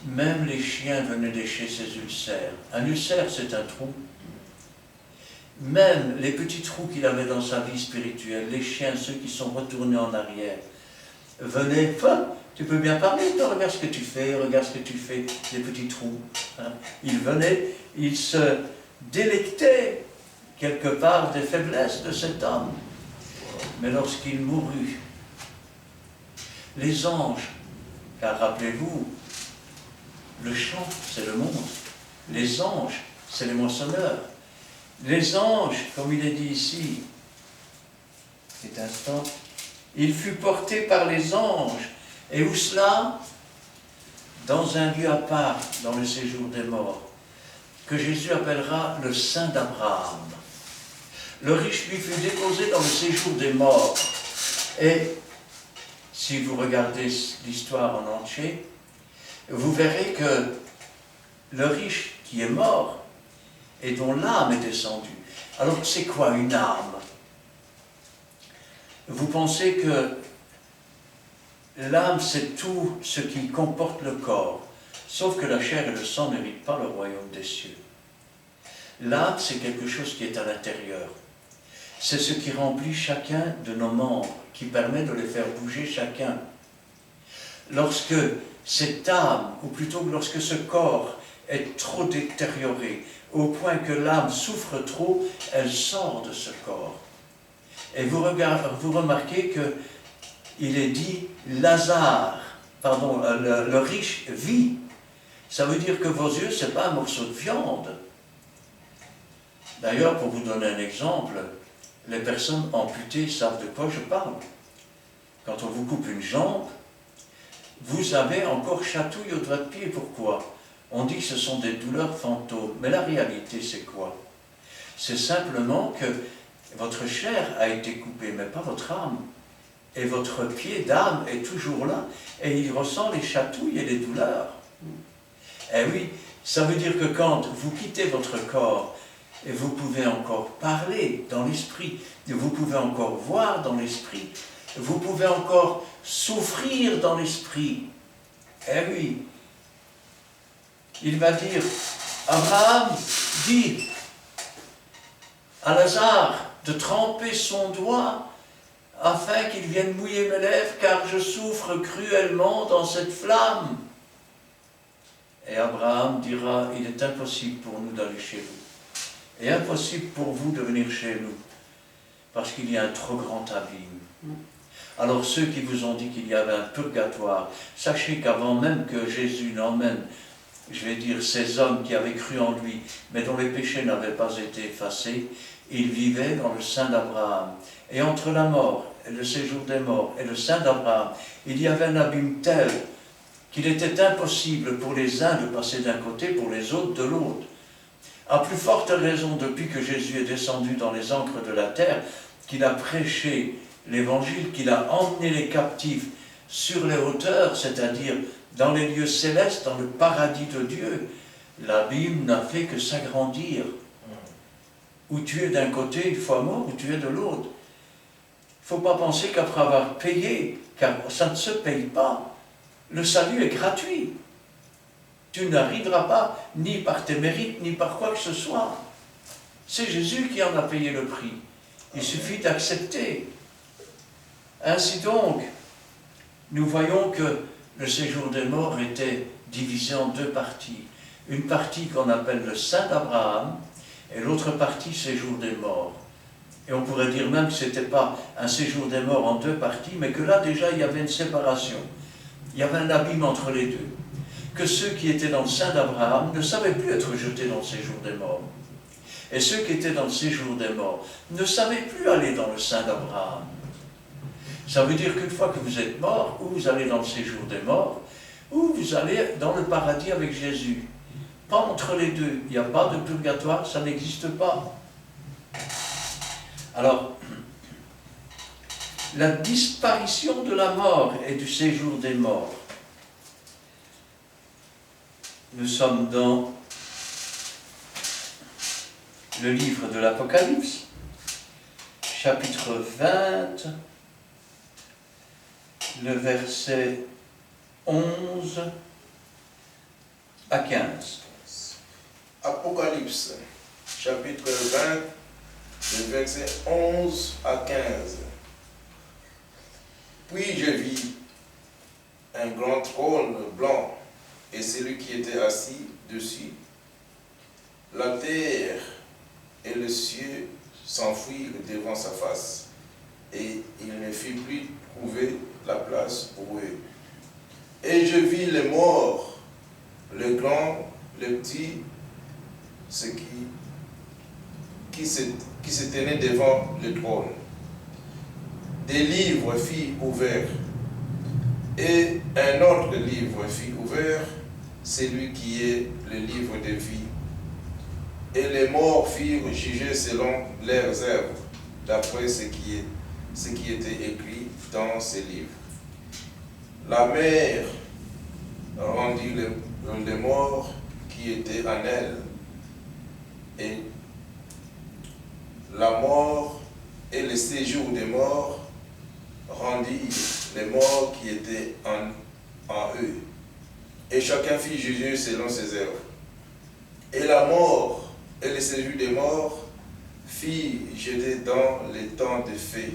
Même les chiens venaient lécher ses ulcères. Un ulcère, c'est un trou. Même les petits trous qu'il avait dans sa vie spirituelle, les chiens, ceux qui sont retournés en arrière, venaient, tu peux bien parler, toi, regarde ce que tu fais, les petits trous. Hein. Ils venaient, ils se délectaient quelque part des faiblesses de cet homme. Mais lorsqu'il mourut, les anges, car rappelez-vous, le champ, c'est le monde. Les anges, c'est les moissonneurs. Les anges, comme il est dit ici, cet instant, il fut porté par les anges. Et où cela? Dans un lieu à part, dans le séjour des morts, que Jésus appellera le sein d'Abraham. Le riche lui fut déposé dans le séjour des morts. Et si vous regardez l'histoire en entier, vous verrez que le riche qui est mort et dont l'âme est descendue. Alors, c'est quoi une âme? Vous pensez que l'âme, c'est tout ce qui comporte le corps, sauf que la chair et le sang n'héritent pas le royaume des cieux. L'âme, c'est quelque chose qui est à l'intérieur. C'est ce qui remplit chacun de nos membres, qui permet de les faire bouger chacun. Lorsque cette âme, ou plutôt lorsque ce corps est trop détérioré, au point que l'âme souffre trop, elle sort de ce corps. Et vous remarquez qu'il est dit Lazare, le riche vit. Ça veut dire que vos yeux, ce n'est pas un morceau de viande. D'ailleurs, pour vous donner un exemple, les personnes amputées savent de quoi je parle. Quand on vous coupe une jambe, vous avez encore chatouille au doigt de pied. Pourquoi? On dit que ce sont des douleurs fantômes. Mais la réalité, c'est quoi? C'est simplement que votre chair a été coupée, mais pas votre âme. Et votre pied d'âme est toujours là. Et il ressent les chatouilles et les douleurs. Eh oui, ça veut dire que quand vous quittez votre corps, et vous pouvez encore parler dans l'esprit, vous pouvez encore voir dans l'esprit, vous pouvez encore souffrir dans l'esprit. Eh oui, il va dire, Abraham dit à Lazare de tremper son doigt afin qu'il vienne mouiller mes lèvres, car je souffre cruellement dans cette flamme. Et Abraham dira, il est impossible pour nous d'aller chez vous, et impossible pour vous de venir chez nous, parce qu'il y a un trop grand abîme. Alors ceux qui vous ont dit qu'il y avait un purgatoire, sachez qu'avant même que Jésus n'emmène, je vais dire, ces hommes qui avaient cru en lui, mais dont les péchés n'avaient pas été effacés, ils vivaient dans le sein d'Abraham. Et entre la mort et le séjour des morts et le sein d'Abraham, il y avait un abîme tel qu'il était impossible pour les uns de passer d'un côté, pour les autres de l'autre. À plus forte raison, depuis que Jésus est descendu dans les ancres de la terre, qu'il a prêché l'évangile, qu'il a emmené les captifs sur les hauteurs, c'est-à-dire dans les lieux célestes, dans le paradis de Dieu, l'abîme n'a fait que s'agrandir. Où tu es d'un côté, une fois mort, où tu es de l'autre. Il ne faut pas penser qu'après avoir payé, car ça ne se paye pas. Le salut est gratuit. Tu n'arriveras pas ni par tes mérites, ni par quoi que ce soit. C'est Jésus qui en a payé le prix. Il suffit d'accepter. Ainsi donc, nous voyons que le séjour des morts était divisé en deux parties. Une partie qu'on appelle le sein d'Abraham, et l'autre partie, séjour des morts. Et on pourrait dire même que ce n'était pas un séjour des morts en deux parties, mais que là déjà il y avait une séparation. Il y avait un abîme entre les deux. Que ceux qui étaient dans le sein d'Abraham ne savaient plus être jetés dans le séjour des morts. Et ceux qui étaient dans le séjour des morts ne savaient plus aller dans le sein d'Abraham. Ça veut dire qu'une fois que vous êtes mort, ou vous allez dans le séjour des morts, ou vous allez dans le paradis avec Jésus. Pas entre les deux. Il n'y a pas de purgatoire, ça n'existe pas. Alors, la disparition de la mort et du séjour des morts. Nous sommes dans le livre de l'Apocalypse, chapitre 20, le verset 11 à 15. Apocalypse, chapitre 20, le verset 11 à 15. Puis je vis un grand trône blanc et celui qui était assis dessus. La terre et le ciel s'enfuirent devant sa face, et il ne fit plus trouver la place pour eux. Et je vis les morts, le grand, le petit, ceux qui se tenaient devant le trône. Des livres furent ouverts, et un autre livre fut ouvert, celui qui est le livre de vie. Et les morts furent jugés selon leurs œuvres, d'après ce qui était écrit dans ces livres. La mer rendit les morts qui étaient en elle, et la mort et le séjour des morts rendirent les morts qui étaient en eux. Et chacun fit juger selon ses œuvres. Et la mort et le séjour des morts furent jetés dans les temps de feu.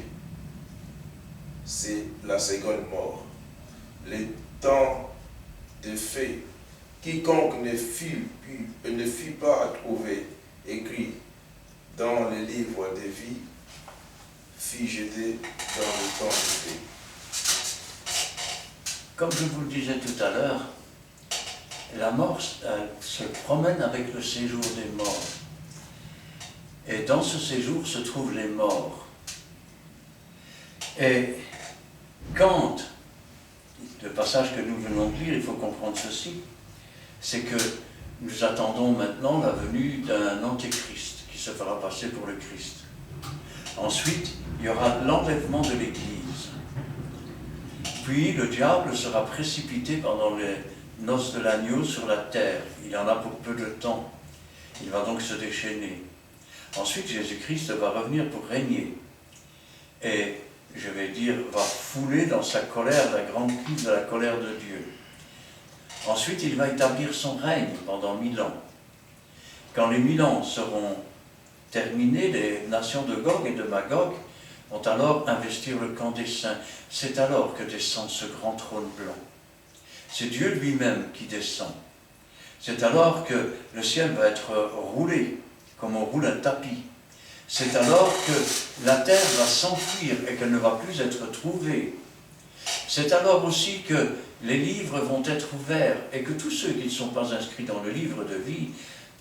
C'est la seconde mort. Les temps de feu. Quiconque ne fut pas trouvé écrit dans le livre de vie fut jeté dans le temps de feu. Comme je vous le disais tout à l'heure, la mort se promène avec le séjour des morts. Et dans ce séjour se trouvent les morts. Et quand, le passage que nous venons de lire, il faut comprendre ceci, c'est que nous attendons maintenant la venue d'un antéchrist qui se fera passer pour le Christ. Ensuite, il y aura l'enlèvement de l'Église. Puis le diable sera précipité pendant les noces de l'agneau sur la terre. Il en a pour peu de temps. Il va donc se déchaîner. Ensuite, Jésus-Christ va revenir pour régner. Et, je vais dire, va fouler dans sa colère la grande cuve de la colère de Dieu. Ensuite, il va établir son règne pendant 1000 ans. Quand les 1000 ans seront terminés, les nations de Gog et de Magog vont alors investir le camp des saints. C'est alors que descend ce grand trône blanc. C'est Dieu lui-même qui descend. C'est alors que le ciel va être roulé, comme on roule un tapis. C'est alors que la terre va s'enfuir et qu'elle ne va plus être trouvée. C'est alors aussi que les livres vont être ouverts et que tous ceux qui ne sont pas inscrits dans le livre de vie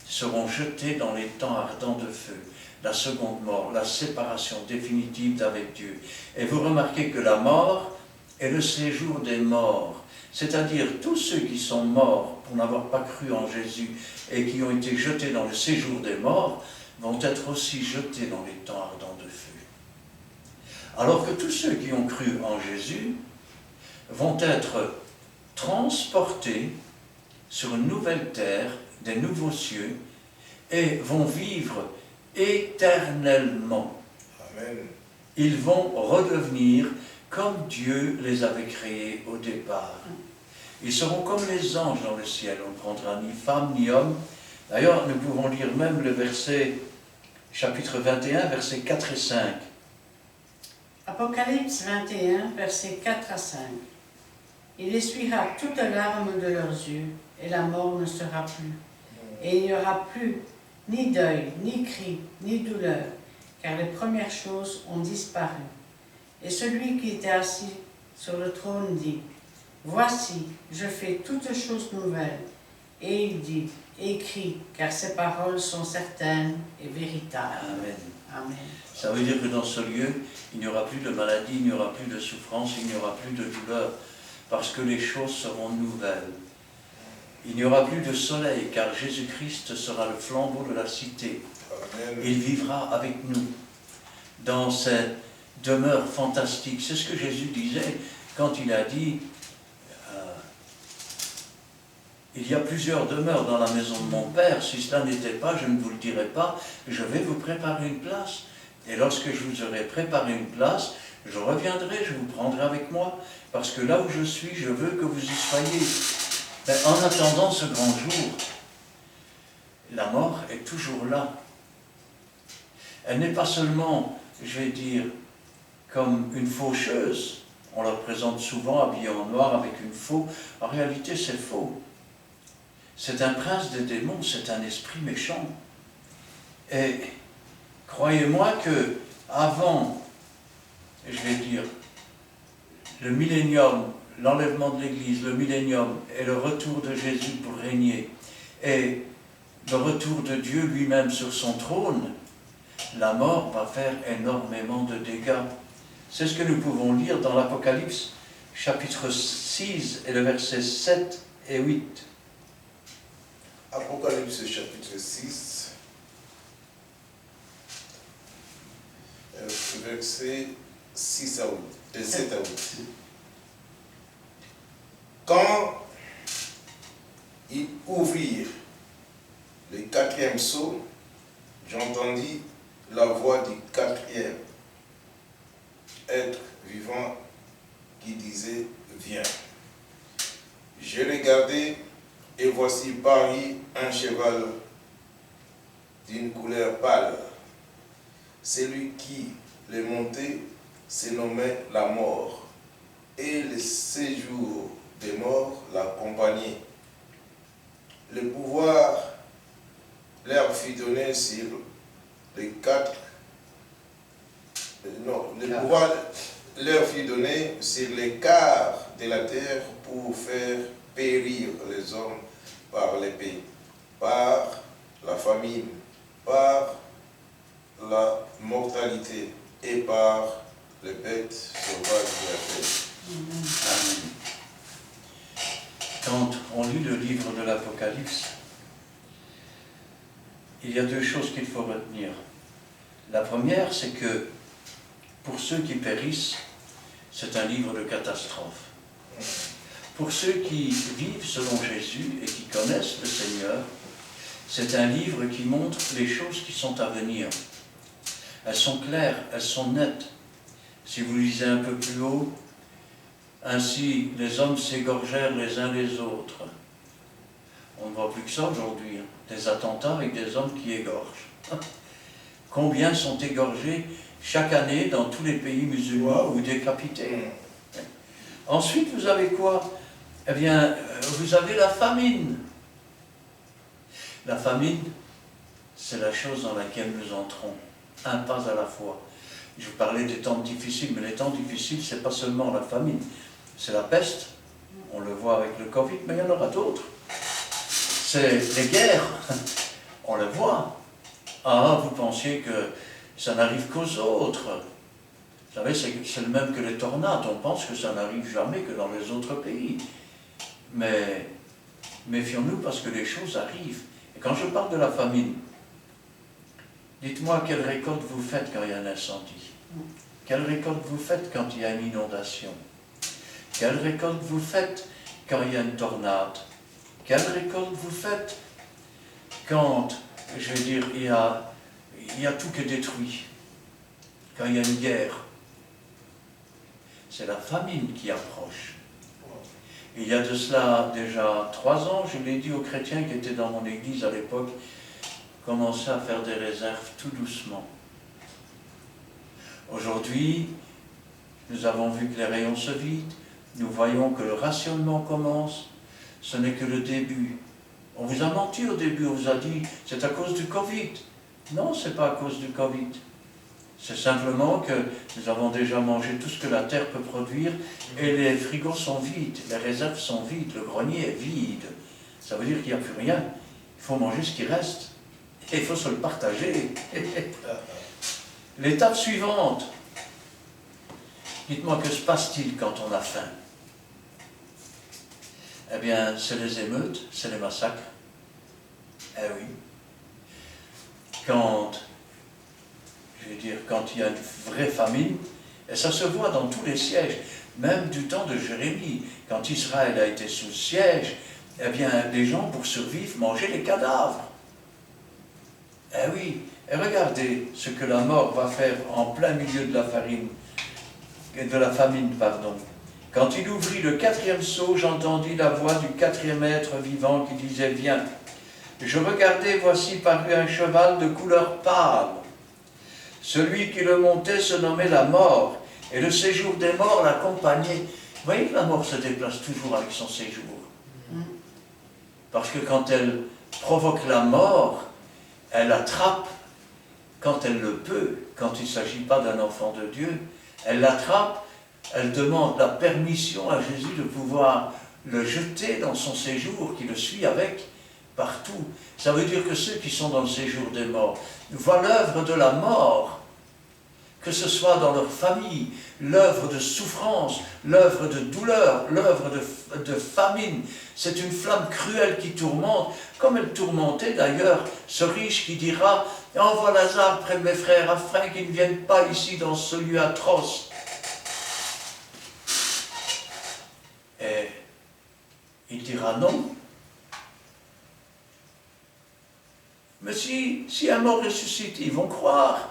seront jetés dans les temps ardents de feu. La seconde mort, la séparation définitive d'avec Dieu. Et vous remarquez que la mort est le séjour des morts. C'est-à-dire tous ceux qui sont morts pour n'avoir pas cru en Jésus et qui ont été jetés dans le séjour des morts vont être aussi jetés dans les temps ardents de feu. Alors que tous ceux qui ont cru en Jésus vont être transportés sur une nouvelle terre, des nouveaux cieux, et vont vivre éternellement. Amen. Ils vont redevenir comme Dieu les avait créés au départ. Ils seront comme les anges dans le ciel. On ne prendra ni femme ni homme. D'ailleurs, nous pouvons lire même le verset, chapitre 21, versets 4 et 5. Apocalypse 21, versets 4 à 5. Il essuiera toute larme de leurs yeux, et la mort ne sera plus. Et il n'y aura plus ni deuil, ni cri, ni douleur, car les premières choses ont disparu. Et celui qui était assis sur le trône dit, « Voici, je fais toutes choses nouvelles. » Et il dit, « Écris, car ces paroles sont certaines et véritables. » Amen. Amen. Ça veut dire que dans ce lieu, il n'y aura plus de maladie, il n'y aura plus de souffrance, il n'y aura plus de douleur, parce que les choses seront nouvelles. Il n'y aura plus de soleil, car Jésus-Christ sera le flambeau de la cité. Amen. Il vivra avec nous dans cette demeure fantastique. C'est ce que Jésus disait quand il a dit il y a plusieurs demeures dans la maison de mon Père. Si cela n'était pas, je ne vous le dirais pas. Je vais vous préparer une place. Et lorsque je vous aurai préparé une place, je reviendrai, je vous prendrai avec moi. Parce que là où je suis, je veux que vous y soyez. Mais en attendant ce grand jour, la mort est toujours là. Elle n'est pas seulement, je vais dire, comme une faucheuse. On la représente souvent habillée en noir avec une faux. En réalité, c'est faux. C'est un prince des démons, c'est un esprit méchant. Et croyez-moi que avant, je vais dire, le millénium, l'enlèvement de l'Église, le millénium et le retour de Jésus pour régner, et le retour de Dieu lui-même sur son trône, la mort va faire énormément de dégâts. C'est ce que nous pouvons lire dans l'Apocalypse, chapitre 6, et le verset 7 et 8. Apocalypse chapitre 6, verset 6 à 8, et 7 à 8. Quand ils ouvrirent le quatrième sceau, j'entendis la voix du quatrième être vivant qui disait « Viens ». J'ai regardé et voici parmi un cheval d'une couleur pâle. Celui qui le montait se nommait la mort, et le séjour des morts l'accompagnait. Le pouvoir leur fut donné sur les quatre. Non, le pouvoir leur fut donné sur les quarts de la terre pour faire périr les hommes par l'épée, par la famine, par la mortalité et par les bêtes sauvages de la terre. Amen. Quand on lit le livre de l'Apocalypse, il y a deux choses qu'il faut retenir. La première, c'est que pour ceux qui périssent, c'est un livre de catastrophe. Pour ceux qui vivent selon Jésus et qui connaissent le Seigneur, c'est un livre qui montre les choses qui sont à venir. Elles sont claires, elles sont nettes. Si vous lisez un peu plus haut, ainsi les hommes s'égorgèrent les uns les autres. On ne voit plus que ça aujourd'hui, des attentats avec des hommes qui égorgent. Combien sont égorgés chaque année dans tous les pays musulmans ou décapités? Ensuite, vous avez quoi? Eh bien, vous avez la famine. La famine, c'est la chose dans laquelle nous entrons. un pas à la fois. Je vous parlais des temps difficiles, mais les temps difficiles, ce n'est pas seulement la famine, c'est la peste, on le voit avec le Covid, mais il y en aura d'autres. C'est les guerres, on le voit. Ah, vous pensiez que ça n'arrive qu'aux autres. Vous savez, c'est le même que les tornades, on pense que ça n'arrive jamais que dans les autres pays. Mais méfions-nous parce que les choses arrivent. Et quand je parle de la famine, dites-moi quelle récolte vous faites quand il y a un incendie? Quelle récolte vous faites quand il y a une inondation? Quelle récolte vous faites quand il y a une tornade? Quelle récolte vous faites quand, je veux dire, il y a tout qui est détruit? Quand il y a une guerre? C'est la famine qui approche. Il y a de cela déjà 3 ans, je l'ai dit aux chrétiens qui étaient dans mon église à l'époque, commençaient à faire des réserves tout doucement. Aujourd'hui, nous avons vu que les rayons se vident, nous voyons que le rationnement commence, ce n'est que le début. On vous a menti au début, on vous a dit c'est à cause du Covid. Non, ce n'est pas à cause du Covid. C'est simplement que nous avons déjà mangé tout ce que la terre peut produire et les frigos sont vides, les réserves sont vides, le grenier est vide. Ça veut dire qu'il n'y a plus rien. Il faut manger ce qui reste. Et il faut se le partager. L'étape suivante. Dites-moi, que se passe-t-il quand on a faim? Eh bien, c'est les émeutes, c'est les massacres. Eh oui. Quand il y a une vraie famine, et ça se voit dans tous les sièges, même du temps de Jérémie, quand Israël a été sous siège, eh bien, les gens, pour survivre, mangeaient les cadavres. Eh oui, et regardez ce que la mort va faire en plein milieu de la famine. Quand il ouvrit le 4e sceau, j'entendis la voix du 4e être vivant qui disait « Viens ». Je regardai, voici parut un cheval de couleur pâle. Celui qui le montait se nommait la mort, et le séjour des morts l'accompagnait. Vous voyez que la mort se déplace toujours avec son séjour. Parce que quand elle provoque la mort, elle attrape, quand elle le peut, quand il ne s'agit pas d'un enfant de Dieu, elle l'attrape, elle demande la permission à Jésus de pouvoir le jeter dans son séjour, qui le suit avec partout. Ça veut dire que ceux qui sont dans le séjour des morts voient l'œuvre de la mort, que ce soit dans leur famille, l'œuvre de souffrance, l'œuvre de douleur, l'œuvre de famine. C'est une flamme cruelle qui tourmente, comme elle tourmentait d'ailleurs ce riche qui dira « Envoie Lazare près de mes frères, afin qu'ils ne viennent pas ici dans ce lieu atroce. » Et il dira non. Mais si un mort ressuscite, ils vont croire.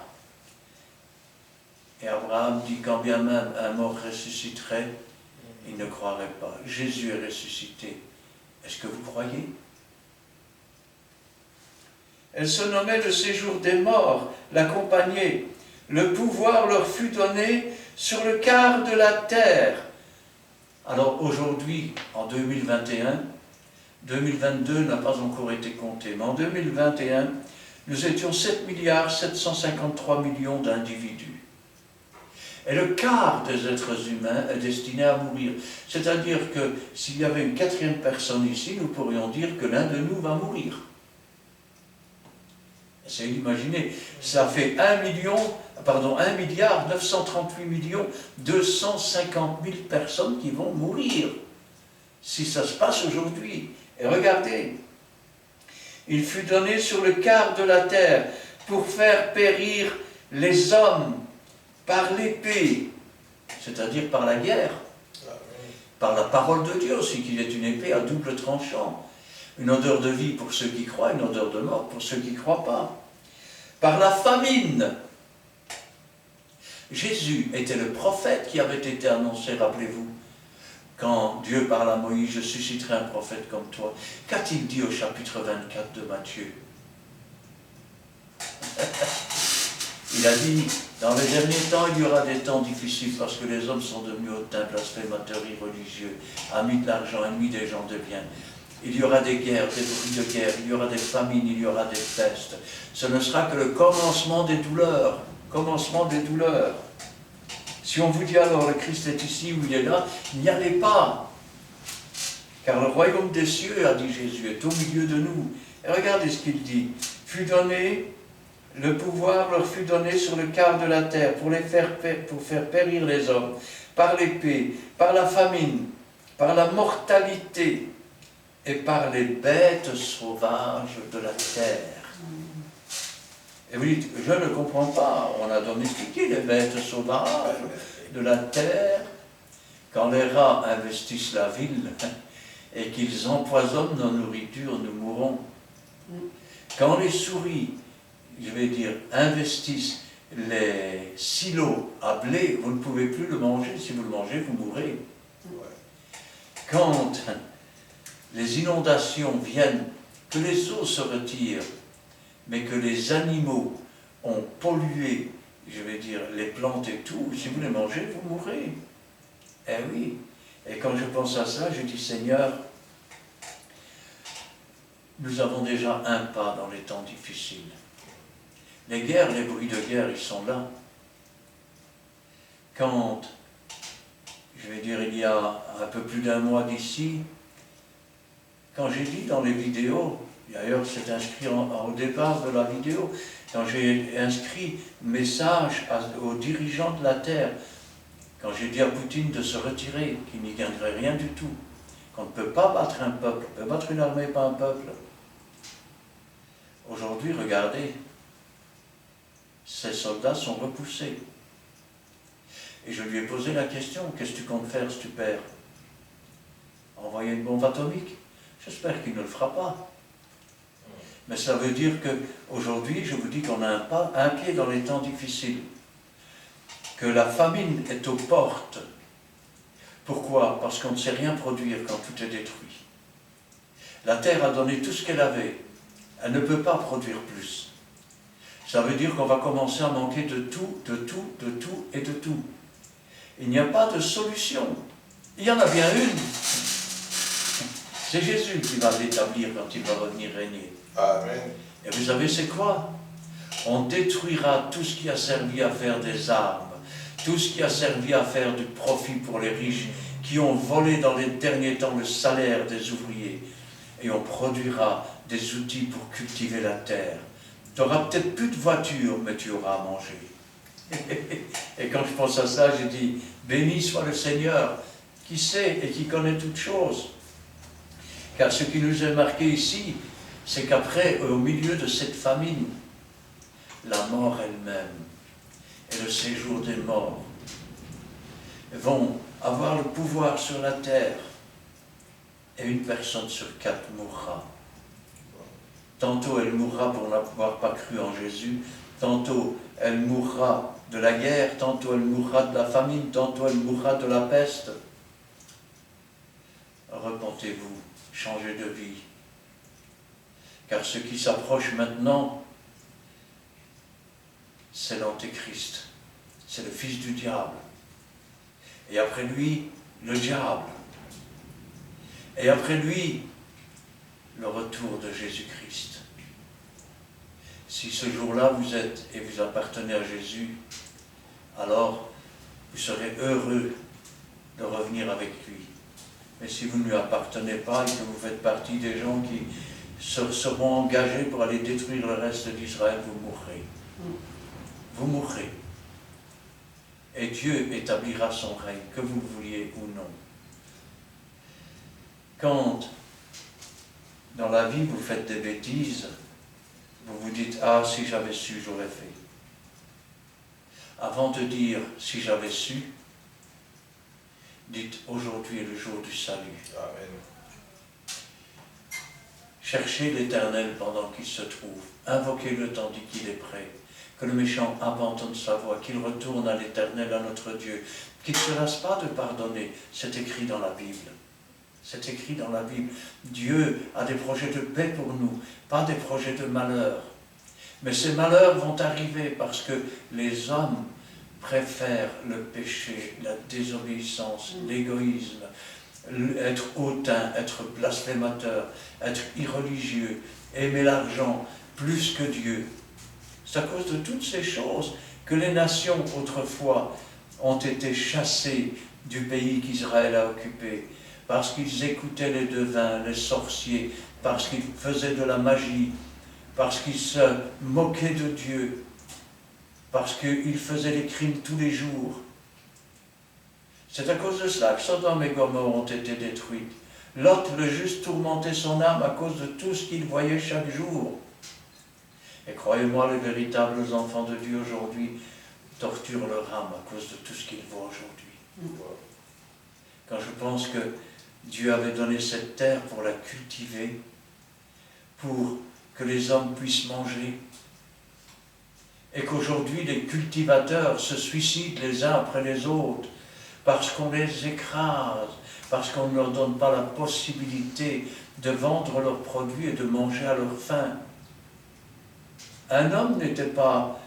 Et Abraham dit, quand bien même un mort ressusciterait, il ne croirait pas. Jésus est ressuscité. Est-ce que vous croyez? Elle se nommait le séjour des morts, l'accompagnait. Le pouvoir leur fut donné sur le quart de la terre. Alors aujourd'hui, en 2021, 2022 n'a pas encore été compté, mais en 2021, nous étions 7,753 milliards d'individus. Et le quart des êtres humains est destiné à mourir. C'est-à-dire que s'il y avait une 4e personne ici, nous pourrions dire que l'un de nous va mourir. Essayez d'imaginer, ça fait 1,938,250,000 personnes qui vont mourir, si ça se passe aujourd'hui. Et regardez, il fut donné sur le quart de la terre pour faire périr les hommes par l'épée, c'est-à-dire par la guerre, par la parole de Dieu aussi, qu'il est une épée à double tranchant. Une odeur de vie pour ceux qui croient, une odeur de mort pour ceux qui ne croient pas. Par la famine. Jésus était le prophète qui avait été annoncé, rappelez-vous. Quand Dieu parle à Moïse, je susciterai un prophète comme toi. Qu'a-t-il dit au chapitre 24 de Matthieu? Il a dit, dans les derniers temps, il y aura des temps difficiles parce que les hommes sont devenus hautains, blasphémateurs, irreligieux, amis de l'argent, ennemis des gens de bien. il y aura des guerres, des bruits de guerre, il y aura des famines, il y aura des pestes. Ce ne sera que le commencement des douleurs. Commencement des douleurs. Si on vous dit alors le Christ est ici ou il est là, n'y allez pas. Car le royaume des cieux, a dit Jésus, est au milieu de nous. Et regardez ce qu'il dit. Fut donné, le pouvoir leur fut donné sur le quart de la terre pour faire périr les hommes, par l'épée, par la famine, par la mortalité et par les bêtes sauvages de la terre. Et vous dites, je ne comprends pas, on a domestiqué les bêtes sauvages de la terre. Quand les rats investissent la ville et qu'ils empoisonnent nos nourritures, nous mourrons. Quand les souris, je vais dire, investissent les silos à blé, vous ne pouvez plus le manger. Si vous le mangez, vous mourrez. Quand les inondations viennent, que les eaux se retirent, mais que les animaux ont pollué, je vais dire, les plantes et tout, si vous les mangez, vous mourrez. Eh oui. Et quand je pense à ça, je dis, Seigneur, nous avons déjà un pas dans les temps difficiles. Les guerres, les bruits de guerre, ils sont là. Quand, je vais dire, il y a un peu plus d'un mois d'ici, quand j'ai dit dans les vidéos, d'ailleurs c'est inscrit au départ de la vidéo, quand j'ai inscrit message aux dirigeants de la terre, quand j'ai dit à Poutine de se retirer, qu'il n'y gagnerait rien du tout, qu'on ne peut pas battre un peuple, on peut battre une armée, pas un peuple. Aujourd'hui, regardez, ces soldats sont repoussés. Et je lui ai posé la question, qu'est-ce que tu comptes faire si tu perds? Envoyer une bombe atomique? J'espère qu'il ne le fera pas. Mais ça veut dire qu'aujourd'hui, je vous dis qu'on a un pied dans les temps difficiles. Que la famine est aux portes. Pourquoi? Parce qu'on ne sait rien produire quand tout est détruit. La terre a donné tout ce qu'elle avait. Elle ne peut pas produire plus. Ça veut dire qu'on va commencer à manquer de tout, de tout, de tout et de tout. Il n'y a pas de solution. Il y en a bien une. C'est Jésus qui va l'établir quand il va revenir régner. Amen. Et vous savez c'est quoi? On détruira tout ce qui a servi à faire des armes, tout ce qui a servi à faire du profit pour les riches, qui ont volé dans les derniers temps le salaire des ouvriers. Et on produira des outils pour cultiver la terre. Tu n'auras peut-être plus de voiture, mais tu auras à manger. Et quand je pense à ça, je dis, béni soit le Seigneur, qui sait et qui connaît toutes choses. Car ce qui nous est marqué ici, c'est qu'après, au milieu de cette famine, la mort elle-même et le séjour des morts vont avoir le pouvoir sur la terre. Et une personne sur 4 mourra. Tantôt elle mourra pour n'avoir pas cru en Jésus, tantôt elle mourra de la guerre, tantôt elle mourra de la famine, tantôt elle mourra de la peste. Repentez-vous, changez de vie. Car ce qui s'approche maintenant, c'est l'Antéchrist, c'est le fils du diable. Et après lui, le diable. Et après lui, le retour de Jésus-Christ. Si ce jour-là vous êtes et vous appartenez à Jésus, alors vous serez heureux de revenir avec lui. Mais si vous ne lui appartenez pas et que vous faites partie des gens qui seront engagés pour aller détruire le reste d'Israël, vous mourrez. Vous mourrez. Et Dieu établira son règne, que vous le vouliez ou non. Quand dans la vie vous faites des bêtises, vous vous dites « Ah, si j'avais su, j'aurais fait ». Avant de dire « si j'avais su », dites « aujourd'hui est le jour du salut ». Amen. Cherchez l'Éternel pendant qu'il se trouve, invoquez-le tandis qu'il est prêt, que le méchant abandonne sa voie, qu'il retourne à l'Éternel, à notre Dieu, qu'il ne se lasse pas de pardonner, c'est écrit dans la Bible. C'est écrit dans la Bible. Dieu a des projets de paix pour nous, pas des projets de malheur. Mais ces malheurs vont arriver parce que les hommes préfèrent le péché, la désobéissance, l'égoïsme, être hautain, être blasphémateur, être irreligieux, aimer l'argent plus que Dieu. C'est à cause de toutes ces choses que les nations autrefois ont été chassées du pays qu'Israël a occupé, parce qu'ils écoutaient les devins, les sorciers, parce qu'ils faisaient de la magie, parce qu'ils se moquaient de Dieu, parce qu'ils faisaient des crimes tous les jours. C'est à cause de cela que Sodome et Gomorrhe ont été détruites. Lot, le juste, tourmentait son âme à cause de tout ce qu'il voyait chaque jour. Et croyez-moi, les véritables enfants de Dieu aujourd'hui torturent leur âme à cause de tout ce qu'ils voient aujourd'hui. Quand je pense que Dieu avait donné cette terre pour la cultiver, pour que les hommes puissent manger, et qu'aujourd'hui les cultivateurs se suicident les uns après les autres, parce qu'on les écrase, parce qu'on ne leur donne pas la possibilité de vendre leurs produits et de manger à leur faim. Un homme n'était pas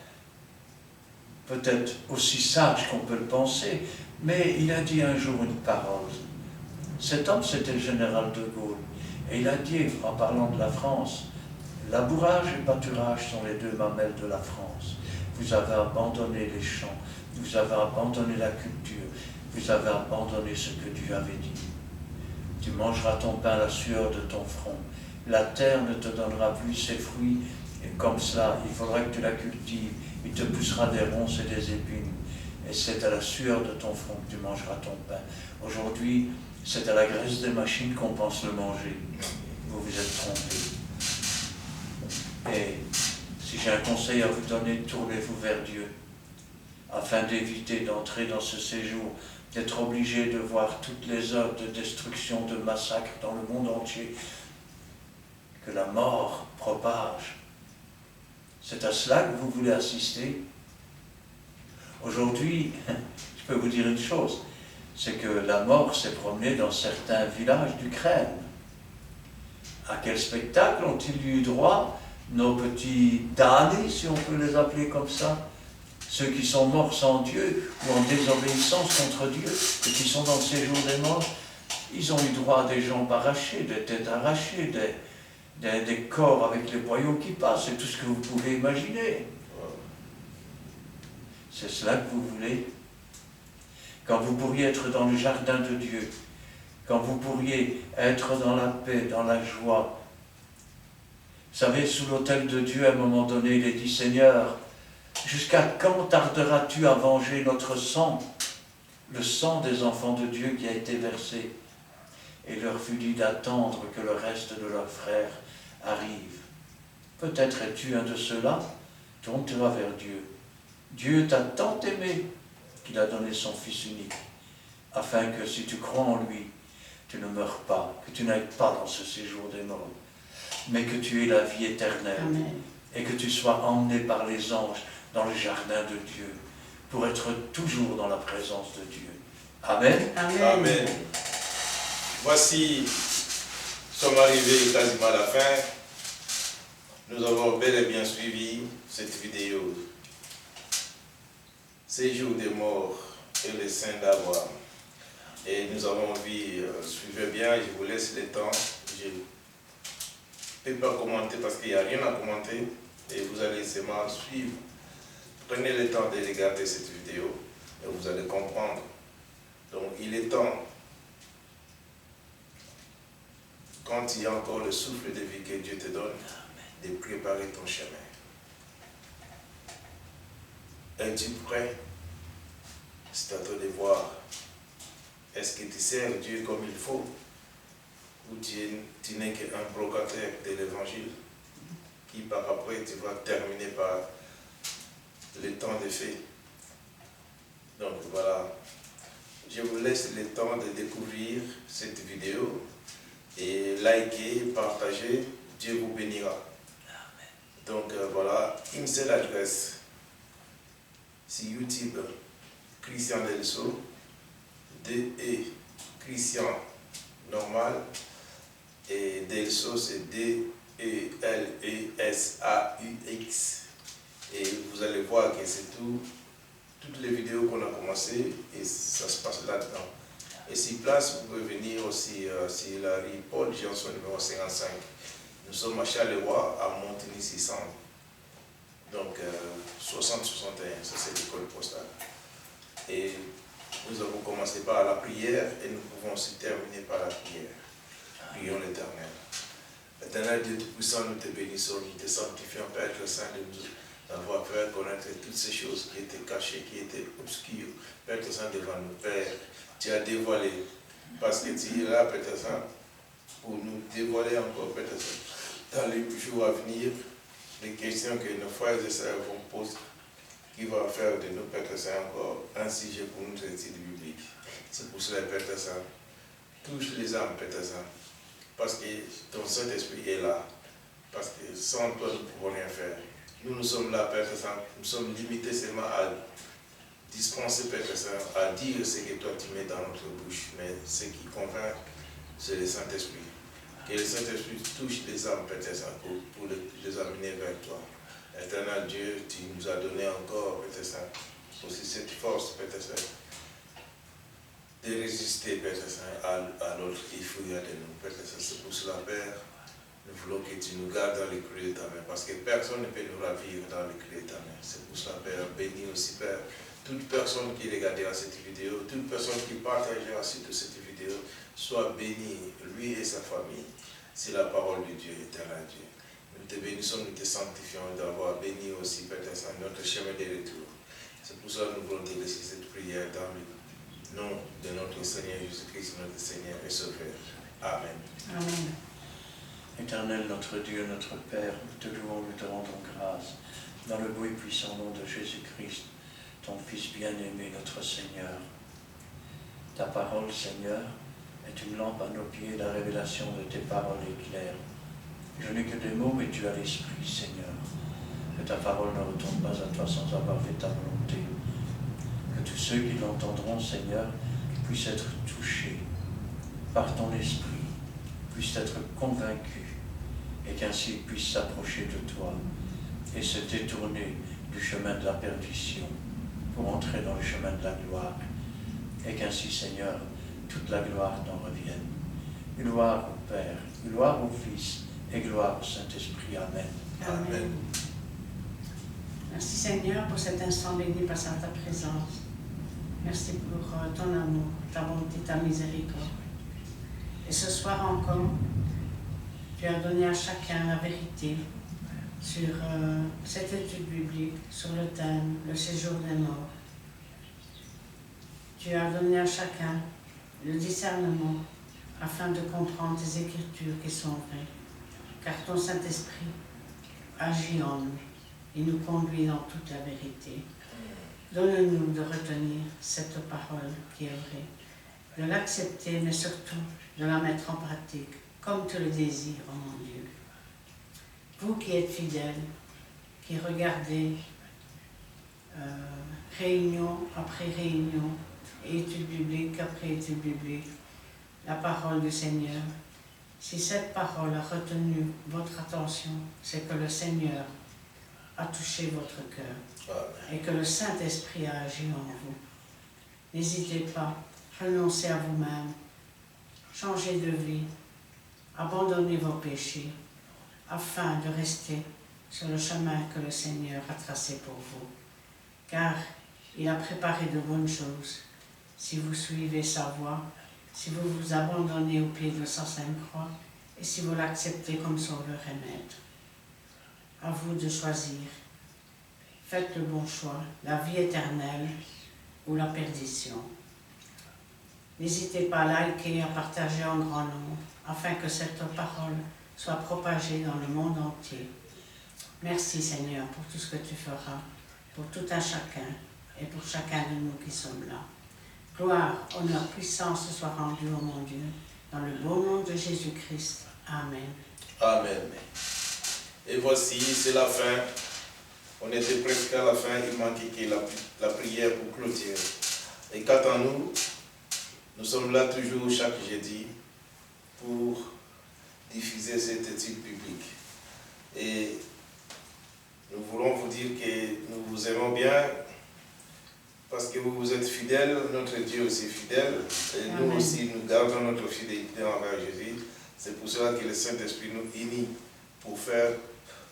peut-être aussi sage qu'on peut le penser, mais il a dit un jour une parole. Cet homme, c'était le général de Gaulle, et il a dit, en parlant de la France, « Labourage et pâturage sont les deux mamelles de la France. Vous avez abandonné les champs, vous avez abandonné la culture, vous avez abandonné ce que Dieu avait dit. Tu mangeras ton pain à la sueur de ton front. La terre ne te donnera plus ses fruits, et comme cela, il faudra que tu la cultives. Il te poussera des ronces et des épines. Et c'est à la sueur de ton front que tu mangeras ton pain. » Aujourd'hui, c'est à la graisse des machines qu'on pense le manger. Vous vous êtes trompés. Et si j'ai un conseil à vous donner, tournez-vous vers Dieu, afin d'éviter d'entrer dans ce séjour, d'être obligé de voir toutes les œuvres de destruction, de massacre dans le monde entier, que la mort propage. C'est à cela que vous voulez assister. Aujourd'hui, je peux vous dire une chose, c'est que la mort s'est promenée dans certains villages d'Ukraine. À quel spectacle ont-ils eu droit, nos petits damnés, si on peut les appeler comme ça, ceux qui sont morts sans Dieu ou en désobéissance contre Dieu et qui sont dans le séjour des morts? Ils ont eu droit à des jambes arrachées, des têtes arrachées, des corps avec les boyaux qui passent, et tout ce que vous pouvez imaginer. C'est cela que vous voulez? Quand vous pourriez être dans le jardin de Dieu, quand vous pourriez être dans la paix, dans la joie. Vous savez, sous l'autel de Dieu, à un moment donné, il est dit, Seigneur, jusqu'à quand tarderas-tu à venger notre sang, le sang des enfants de Dieu qui a été versé? Et il leur fut dit d'attendre que le reste de leurs frères arrive. Peut-être es-tu un de ceux-là? Tourne-toi vers Dieu. Dieu t'a tant aimé qu'il a donné son Fils unique, afin que si tu crois en lui, tu ne meurs pas, que tu n'ailles pas dans ce séjour des morts, mais que tu aies la vie éternelle. Amen. Et que tu sois emmené par les anges dans le jardin de Dieu, pour être toujours dans la présence de Dieu. Amen. Amen. Amen. Voici, nous sommes arrivés quasiment à la fin. Nous avons bel et bien suivi cette vidéo. Séjour des morts et les saints d'Abraham. Et nous avons vu, suivez bien, je vous laisse le temps. Je ne peux pas commenter parce qu'il n'y a rien à commenter. Et vous allez seulement suivre. Prenez le temps de regarder cette vidéo et vous allez comprendre. Donc il est temps, quand il y a encore le souffle de vie que Dieu te donne, de préparer ton chemin. Es-tu prêt? C'est à toi de voir. Est-ce que tu sers Dieu comme il faut? Ou tu n'es qu'un brocataire de l'évangile qui par après tu vas terminer par le temps de fait. Donc voilà, je vous laisse le temps de découvrir cette vidéo et liker, partager, Dieu vous bénira. Donc voilà, une seule adresse, c'est YouTube, Christian Delso, D-E, Christian normal, et Delso c'est D-E-L-E-S-A-U-X. Et vous allez voir que c'est toutes les vidéos qu'on a commencé et ça se passe là-dedans. Et si place, vous pouvez venir aussi sur la rue Paul Janson numéro 55. Nous sommes à Charleroi, à Montigny-600. Donc 60-61, ça c'est l'école postale. Et nous avons commencé par la prière et nous pouvons aussi terminer par la prière. Prions l'Éternel. Éternel Dieu Tout-Puissant, nous te bénissons, nous te sanctifions, Père Saint de nous d'avoir fait connaître toutes ces choses qui étaient cachées, qui étaient obscures. Père Saint devant nous, Père, tu as dévoilé, parce que tu es là, Père Saint, pour nous dévoiler encore, Père Saint, dans les jours à venir, les questions que nos frères et sœurs vont poser, qui va faire de nous, Père Saint, encore un sujet pour nous, études bibliques. C'est pour cela, Père Saint, touche les âmes, Père Saint, parce que ton Saint-Esprit est là, parce que sans toi, nous ne pouvons rien faire. Nous sommes là, Père Saint, nous sommes limités seulement à dispenser, Père Saint, à dire ce que toi tu mets dans notre bouche, mais ce qui convainc, c'est le Saint-Esprit. Que le Saint-Esprit touche les âmes, Père Saint, pour les amener vers toi. Éternel Dieu, tu nous as donné encore, Père Saint, aussi cette force, Père Saint, de résister, Père Saint, à l'autre qui fouille de nous. Père Saint, c'est pour cela, Père, nous voulons que tu nous gardes dans les creux de ta main, parce que personne ne peut nous ravir dans les creux de ta main. C'est pour cela, Père, bénis aussi, Père, toute personne qui regardera cette vidéo, toute personne qui partagera cette vidéo, soit bénie, lui et sa famille. C'est la parole de Dieu, éternel Dieu. Nous te bénissons, nous te sanctifions d'avoir béni aussi, Père Saint, notre chemin de retour. C'est pour ça que nous voulons te laisser cette prière dans le nom de notre Seigneur Jésus-Christ, notre Seigneur et Sauveur. Amen. Amen. Éternel, notre Dieu, notre Père, nous te louons, nous te rendons grâce, dans le beau et puissant nom de Jésus-Christ, ton Fils bien-aimé, notre Seigneur. Ta parole, Seigneur, est une lampe à nos pieds, la révélation de tes paroles est claire. Je n'ai que des mots, mais tu as l'Esprit, Seigneur. Que ta parole ne retourne pas à toi sans avoir fait ta volonté. Que tous ceux qui l'entendront, Seigneur, puissent être touchés par ton Esprit, puissent être convaincus, et qu'ainsi ils puissent s'approcher de toi et se détourner du chemin de la perdition pour entrer dans le chemin de la gloire, et qu'ainsi, Seigneur, toute la gloire t'en revienne. Gloire au Père, gloire au Fils et gloire au Saint-Esprit. Amen. Amen. Merci Seigneur pour cet instant béni passé à ta présence. Merci pour ton amour, ta bonté, ta miséricorde. Et ce soir encore, tu as donné à chacun la vérité sur cette étude biblique, sur le thème, le séjour des morts. Tu as donné à chacun le discernement afin de comprendre tes Écritures qui sont vraies, car ton Saint-Esprit agit en nous et nous conduit dans toute la vérité. Donne-nous de retenir cette parole qui est vraie, de l'accepter, mais surtout de la mettre en pratique, comme tu le désires, oh mon Dieu. Vous qui êtes fidèles, qui regardez réunion après réunion, et étude biblique après étude biblique, la parole du Seigneur, si cette parole a retenu votre attention, c'est que le Seigneur a touché votre cœur et que le Saint-Esprit a agi en vous. N'hésitez pas, renoncez à vous-même, changez de vie, abandonnez vos péchés afin de rester sur le chemin que le Seigneur a tracé pour vous. Car il a préparé de bonnes choses si vous suivez sa voie, si vous vous abandonnez au pied de sa sainte croix et si vous l'acceptez comme sauveur et maître. À vous de choisir. Faites le bon choix, la vie éternelle ou la perdition. N'hésitez pas à liker et à partager en grand nombre afin que cette parole soit propagée dans le monde entier. Merci Seigneur pour tout ce que tu feras, pour tout un chacun et pour chacun de nous qui sommes là. Gloire, honneur, puissance soit rendue au mon Dieu, dans le beau nom de Jésus-Christ. Amen. Amen. Et voici, c'est la fin. On était presque à la fin, il manquait que la prière pour clôturer. Et qu'attendons-nous? Nous sommes là toujours chaque jeudi pour diffuser cette étude biblique. Et nous voulons vous dire que nous vous aimons bien. parce que vous êtes fidèles, notre Dieu aussi fidèle, et nous aussi, nous gardons notre fidélité envers Jésus. C'est pour cela que le Saint-Esprit nous unit pour faire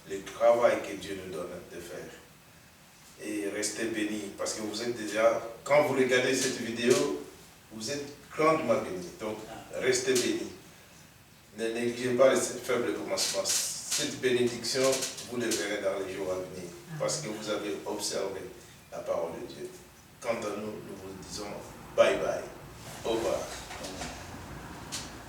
le travail que Dieu nous donne de faire. Et restez bénis, parce que vous êtes déjà, quand vous regardez cette vidéo, vous êtes grandement bénis. Donc, restez bénis. Ne négligez pas les faibles commencements. Cette bénédiction, vous le verrez dans les jours à venir, parce que vous avez observé la parole de Dieu. Quant à nous, nous vous disons bye bye.